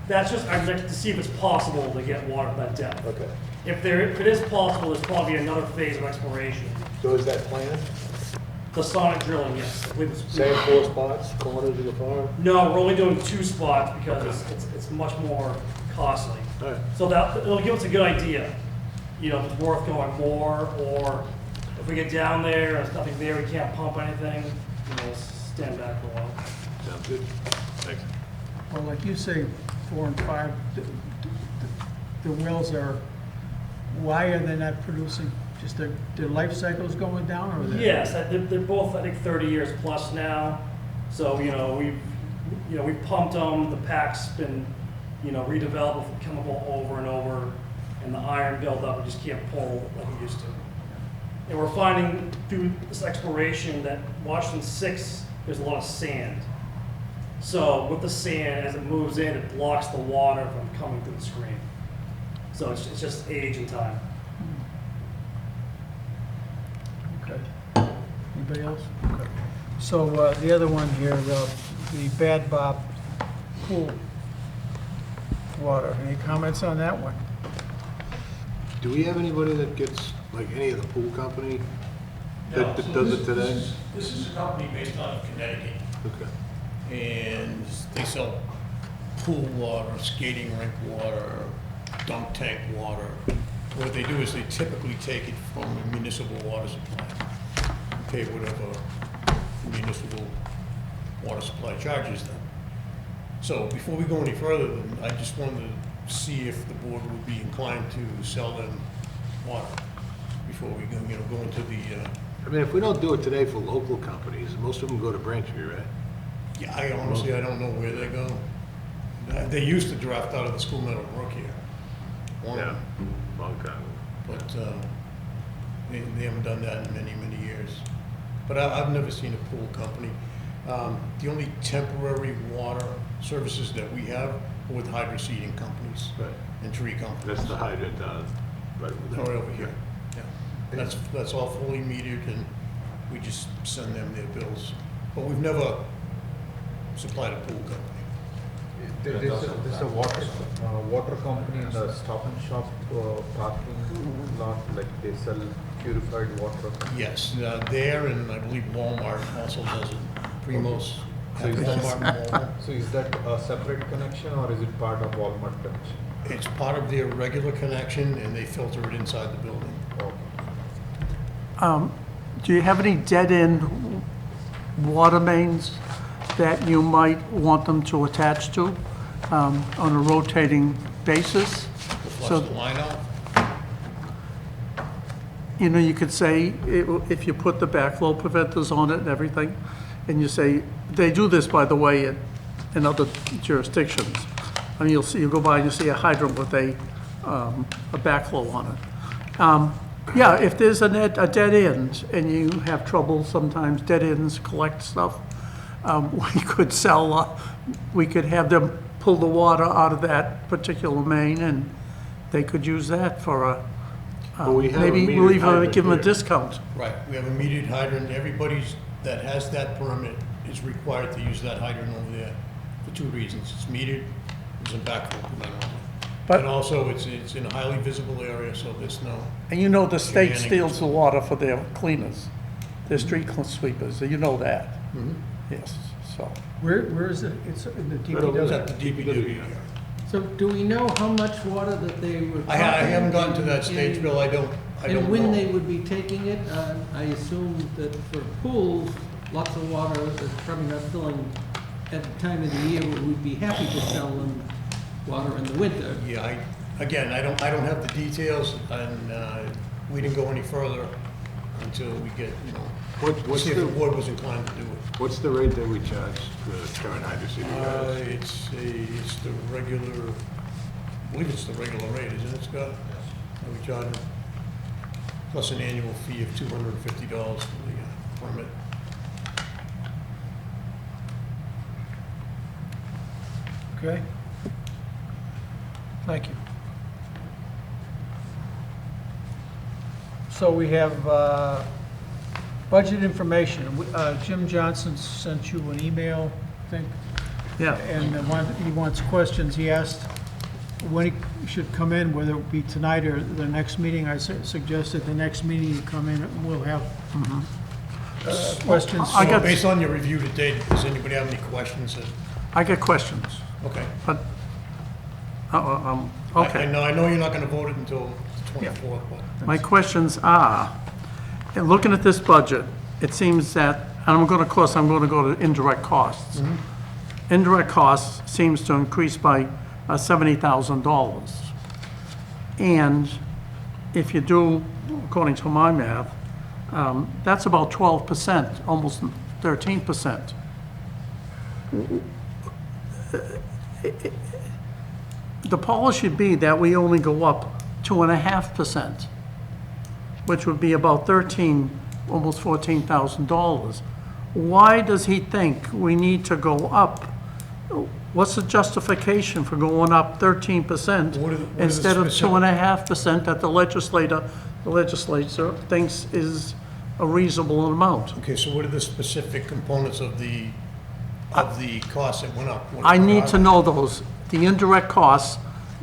That's just, I'd like to see if it's possible to get water at that depth. Okay. If it is possible, there's probably another phase of exploration. So is that planned? The sonic drilling, yes. I believe it's- Same 4 spots, corners of the farm? No, we're only doing 2 spots because it's much more costly. All right. So it'll give us a good idea, if it's worth going more, or if we get down there, and there's nothing there, we can't pump anything, stand back for a while. Sounds good. Thanks. Well, like you say, 4 and 5, the wells are, why are they not producing? Just their life cycle's going down, or they're? Yes, they're both, I think, 30 years plus now. So, we've pumped them, the pack's been, redeveloped with chemical over and over, and the iron buildup, we just can't pull like we used to. And we're finding through this exploration that Washington 6, there's a lot of sand. So with the sand, as it moves in, it blocks the water from coming through the screen. So it's just age and time. Okay. Anybody else? Okay. So, the other one here, the Bad Bob Pool Water, any comments on that one? Do we have anybody that gets, like any of the pool company No, that so does it today? This is a company based out of Connecticut, Okay. and they sell pool water, skating rink water, dump tank water. What they do is they typically take it from a municipal water supply, pay whatever the municipal water supply charges them. So before we go any further, I just wanted to see if the board would be inclined to sell them water before we go, go into the, I mean, if we don't do it today for local companies, most of them go to Branchview, right? yeah, I honestly, I don't know where they go. They used to draft out of the school Meadow Brook here. One of them. Long time. But they haven't done that in many, many years. But I've never seen a pool company. The only temporary water services that we have are with hydro seeding companies Right. and tree companies. That's the hydrant, right over Right there. over here, yeah. That's all fully metered, and we just send them their bills. But we've never supplied a pool company. There's a water company in the Stop and Shop parking lot, like they sell purified water. Yes, there, and I believe Walmart also does it. Primos, So is that- Walmart and Walmart. So is that a separate connection or is it part of Walmart connection? It's part of their regular connection, and they filter it inside the building. Okay. Do you have any dead-end water mains that you might want them to attach to on a rotating basis? To flush So, the line out. you could say, if you put the backflow preventers on it and everything, and you say, they do this, by the way, in other jurisdictions. I mean, you go by and you see a hydrant with a backflow on it. Yeah, if there's a dead end, and you have trouble, sometimes dead ends collect stuff, we could have them pull the water out of that particular main, and they could use that for a, But we have a maybe metered we'll even hydrant give them a there. discount. Right, we have a metered hydrant, everybody's that has that permit is required to use that hydrant over there for 2 reasons. It's metered, it's a backflow preventer. But- And also, it's in a highly visible area, so there's no, And you know the state Shenanigans. steals the water for their cleaners, their street sweepers, you know that. Yes, so. Where is it? It's in the it's at DPW. the DPW. So do we know how much water that they were? I haven't gotten to that stage, and- Bill, I don't And know. when they would be taking it, I assume that for pools, lots of water is probably not filling at the time of the year, we'd be happy to sell them water in the winter. Yeah, again, I don't have the details, and we didn't go any further until we get, What's see if the the, board was inclined to do it. what's the rate that we charge the current hydro guys? It's the regular, I believe it's the regular rate, isn't it, Scott? That we charge them, plus an annual fee of $250 for the permit. Okay. Thank you. So we have budget information. Jim Johnson sent you an email, I think, Yeah, and he wants questions. He asked when he should come in, whether it be tonight or the next meeting. I suggested the next meeting you come in, and we'll have questions. I got- Based on your review today, does anybody have any questions? I get questions, Okay. but, I okay. know you're not gonna vote it until the 24th, but. My questions are, in looking at this budget, it seems that, and I'm gonna go to indirect costs. Indirect costs seems to increase by $70,000. And if you do, according to my math, that's about 12%, almost 13%. The policy should be that we only go up 2.5%, which would be about almost $14,000. Why does he think we need to go up? What's the justification for going up 13% What are the instead of specific- 2.5% that the legislature thinks is a reasonable amount? Okay, so what are the specific components of the costs that went up? I need to know those, the indirect costs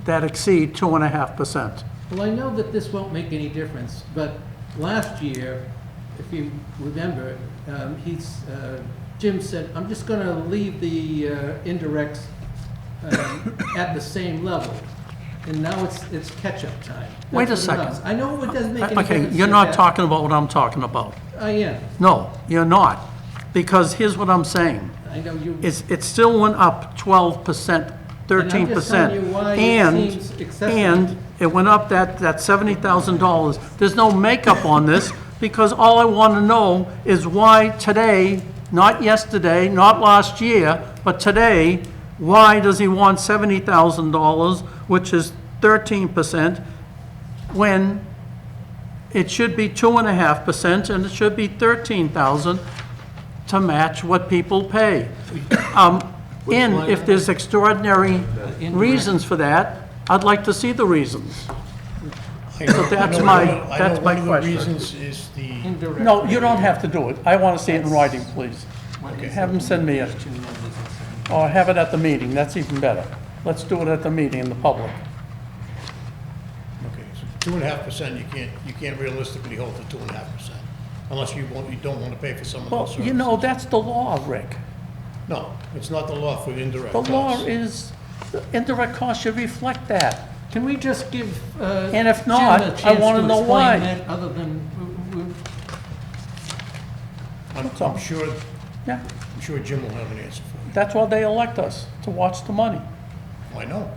that exceed 2.5%. Well, I know that this won't make any difference, but last year, if you remember, Jim said, I'm just gonna leave the indirects at the same level. And now it's catch-up time. Wait a That's what it does. second. I know it doesn't make any difference. Okay, you're not talking about what I'm talking about. I am. No, you're not, because here's what I'm saying. I know you. It still went up 12%, 13%. And I'm just telling you why it And- seems excessive. And it went up that $70,000. There's no makeup on this, because all I want to know is why today, not yesterday, not last year, but today, why does he want $70,000, which is 13%, when it should be 2.5%, and it should be 13,000 to match what people pay? And if there's extraordinary reasons for that, I'd like to see the reasons. I know- So that's I know my- one of- that's my I know one question. of the reasons is the, Indirect. No, you don't have to do it. I want to see it in writing, please. Have them send me it. Or have it at the meeting, that's even better. Let's do it at the meeting in the public. okay, so 2.5%, you can't realistically hold to 2.5%, unless you don't want to pay for some of those Well, services. you know, that's the law, Rick. No, it's not the law for indirect The costs. law is, indirect costs should reflect that. Can we just give And if Jim not, a I chance wanna to know explain why. that, other than, I'm sure, Yeah, I'm sure Jim will have an answer for you. that's why they elect us, to watch the money. I know.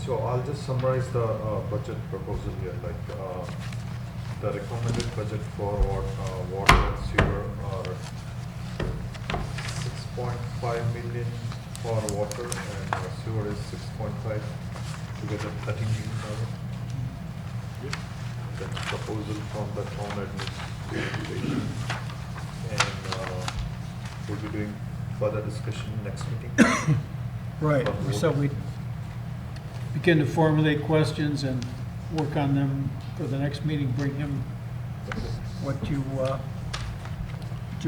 So I'll just summarize the budget proposal here, the recommended budget for water and sewer are 6.5 million for water and sewer is 6.5, together 13 million. That's proposal from the town administration. And we'll be doing further discussion next meeting. Right, so we begin to formulate questions and work on them for the next meeting, bring him what you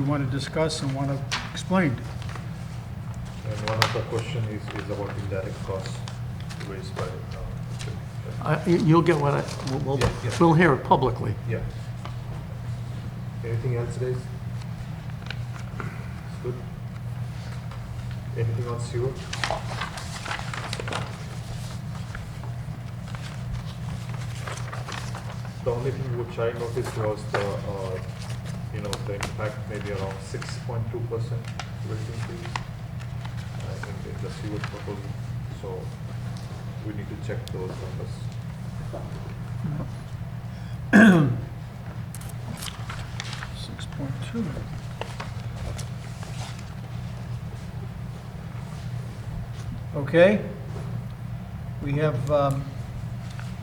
want to discuss and want to explain. And one of the question is about indirect costs raised by, You'll get what we'll, Yeah, yeah. we'll hear it publicly. yeah. Anything else, guys? Good. Anything on sewer? The only thing which I noticed was the impact maybe around 6.2% rate increase. I think in the sewer proposal, so we need to check those numbers. 6.2. Okay. We have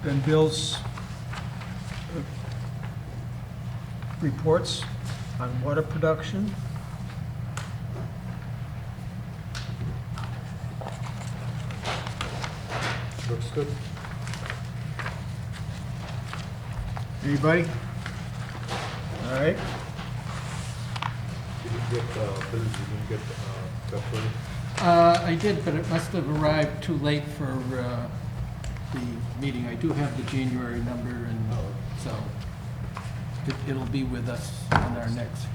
then Bill's reports on water production. Looks good. Anybody? All right. You didn't get bills, you didn't get February. I did, but it must have arrived too late for the meeting. I do have the January number, and so it'll be with us in our next,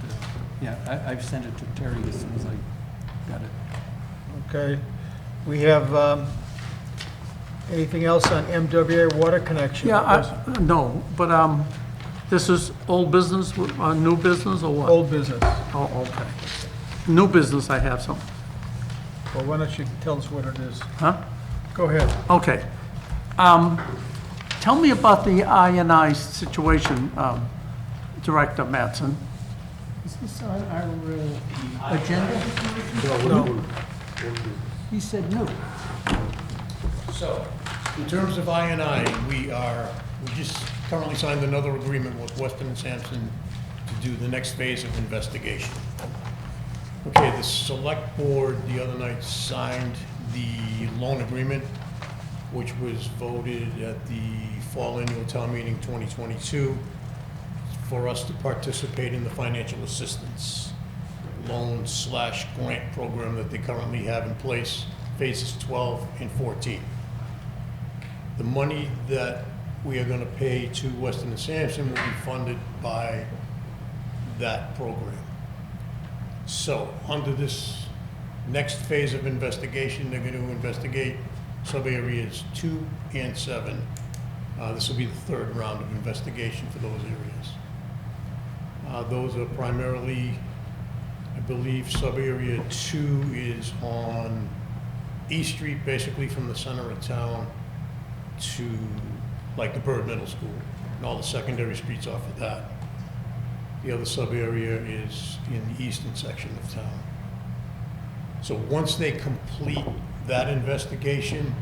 I've sent it to Terry as soon as I got it. Okay. We have anything else on MWRA water connection? No, but this is old business, new business, or what? Old business. Oh, okay. New business, I have some. Well, why don't you tell us what it is? Huh? Go ahead. Okay. Tell me about the I&I situation, Director Mattson. Is this on our agenda? No. He said no. So, in terms of I&I, we just currently signed another agreement with Weston and Sampson to do the next phase of investigation. Okay, the select board the other night signed the loan agreement, which was voted at the fall annual town meeting 2022 for us to participate in the financial assistance loan/grant program that they currently have in place, phases 12 and 14. The money that we are gonna pay to Weston and Sampson will be funded by that program. So, under this next phase of investigation, they're gonna investigate sub-areas 2 and 7. This will be the third round of investigation for those areas. Those are primarily, I believe, sub-area 2 is on East Street, basically from the center of town to like the Bird Middle School, and all the secondary streets off of that. The other sub-area is in the eastern section of town. So once they complete that investigation,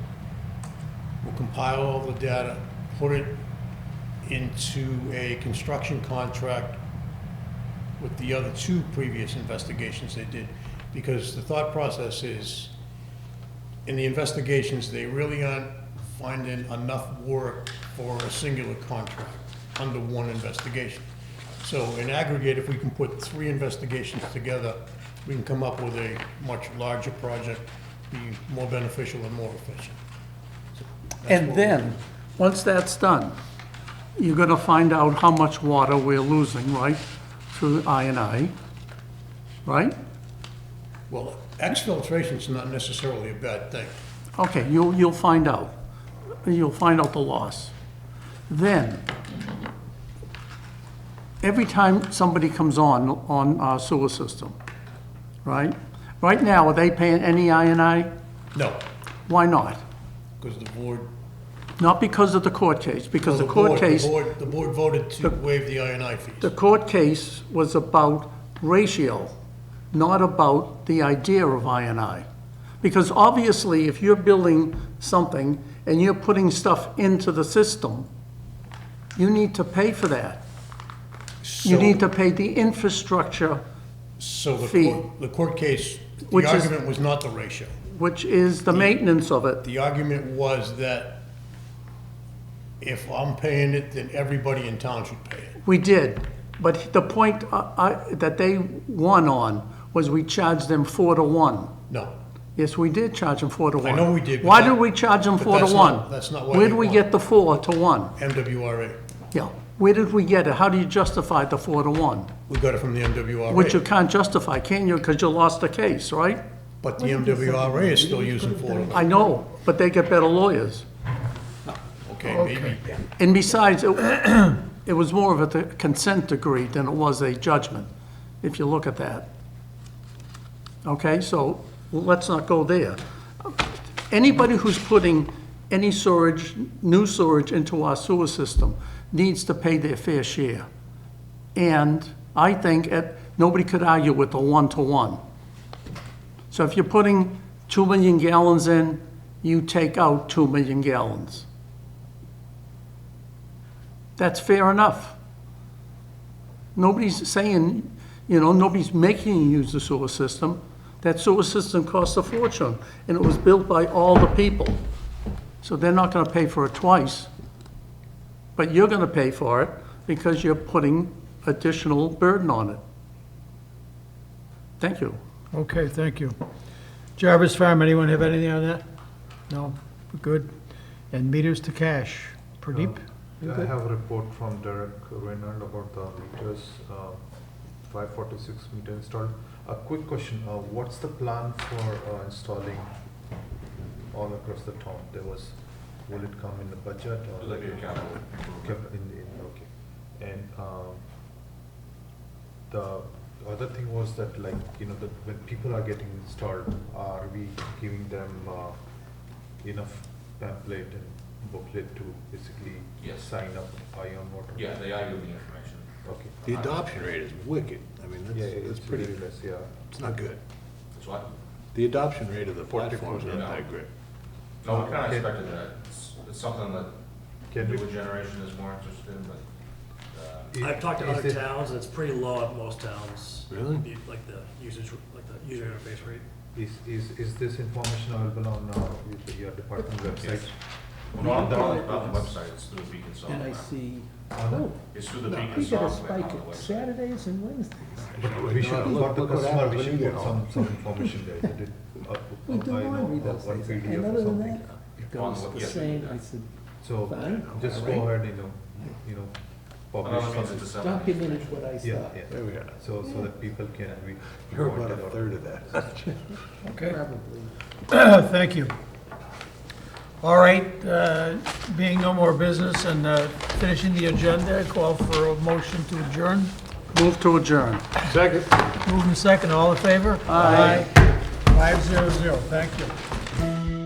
we'll compile all the data, put it into a construction contract with the other 2 previous investigations they did. Because the thought process is, in the investigations, they really aren't finding enough work for a singular contract under one investigation. So in aggregate, if we can put 3 investigations together, we can come up with a much larger project, be more beneficial and more efficient. So that's And what then, once that's done, you're gonna find out how much water we're losing, right? Through I&I, right? Well, exfiltration's not necessarily a bad thing. Okay, you'll find out. You'll find out the loss. Then, every time somebody comes on our sewer system, right? Right now, are they paying any I&I? No, Why not? because the board. Not because of the court case, because the Well, court case, The board voted to waive the I&I fees. the court case was about ratio, not about the idea of I&I. Because obviously, if you're building something and you're putting stuff into the system, you need to pay for that. You So- need to pay the infrastructure So fee. the court case Which The is- argument was not the ratio. which is the maintenance of it. The argument was that if I'm paying it, then everybody in town should pay it. We did, but the point that they won on was we charged them 4-1. No. Yes, we did charge them 4-1. I know we did, but Why that- did we charge them but 4-1? that's not why Where they did we won. get the 4-1? MWRA. Yeah, where did we get it? How do you justify the 4-1? We got it from the MWRA. Which you can't justify, can you? Because you lost the case, right? But the MWRA is still using 4-1. I know, but they get better lawyers. Okay, maybe. And besides, it was more of a consent decree than it was a judgment, if you look at that. Okay, so let's not go there. Anybody who's putting any storage, new storage into our sewer system needs to pay their fair share. And I think nobody could argue with the 1-to-1. So if you're putting 2 million gallons in, you take out 2 million gallons. That's fair enough. Nobody's saying, nobody's making you use the sewer system. That sewer system costs a fortune, and it was built by all the people. So they're not gonna pay for it twice. But you're gonna pay for it because you're putting additional burden on it. Thank you. Okay, thank you. Jarvis Farm, anyone have anything on that? No? We're good? And meters to cash. Pradeep? I have a report from Derek Reynard about the meters, 546 meter installed. A quick question, what's the plan for installing all across the town? Will it come in the budget or? Will it be a capital improvement? Okay. And the other thing was that when people are getting installed, are we giving them enough pamphlet and booklet to basically Yes. sign up Ion Water? Yeah, they are giving information. Okay. The adoption rate is wicked. I mean, Yeah, that's it's pretty, pretty less, yeah. it's not good. That's what? The adoption rate of the platform is not Yeah. that great. No, we kinda Okay. expected that. It's something that Can the we- newer generation is more interested in, but, I've talked to Is other it- towns, and it's pretty low at most towns. Really? Like the usage, like the user interface rate. Is this information available on your department website? well, not on the website, it's through the Beacon And software. I see, On oh, It's through the No, Beacon we get a software on spike the at website. Saturdays and Wednesdays. But we should, Look for the what customer, happens we when should you get put home. some information there. That it, We do I know, laundry those one days, PDF and or other than something. that, it On goes what- the yes, we same. do I that. said, So fine, just all go right. ahead, Another one's publish. into December. Document what I Yeah, saw. yeah. There we are. So that people can read. You're about a third of that. Okay. Probably. Thank you. All right, being no more business and finishing the agenda, call for a motion to adjourn. Move to adjourn. Second. Moving second, all in favor? Aye. 500, thank you.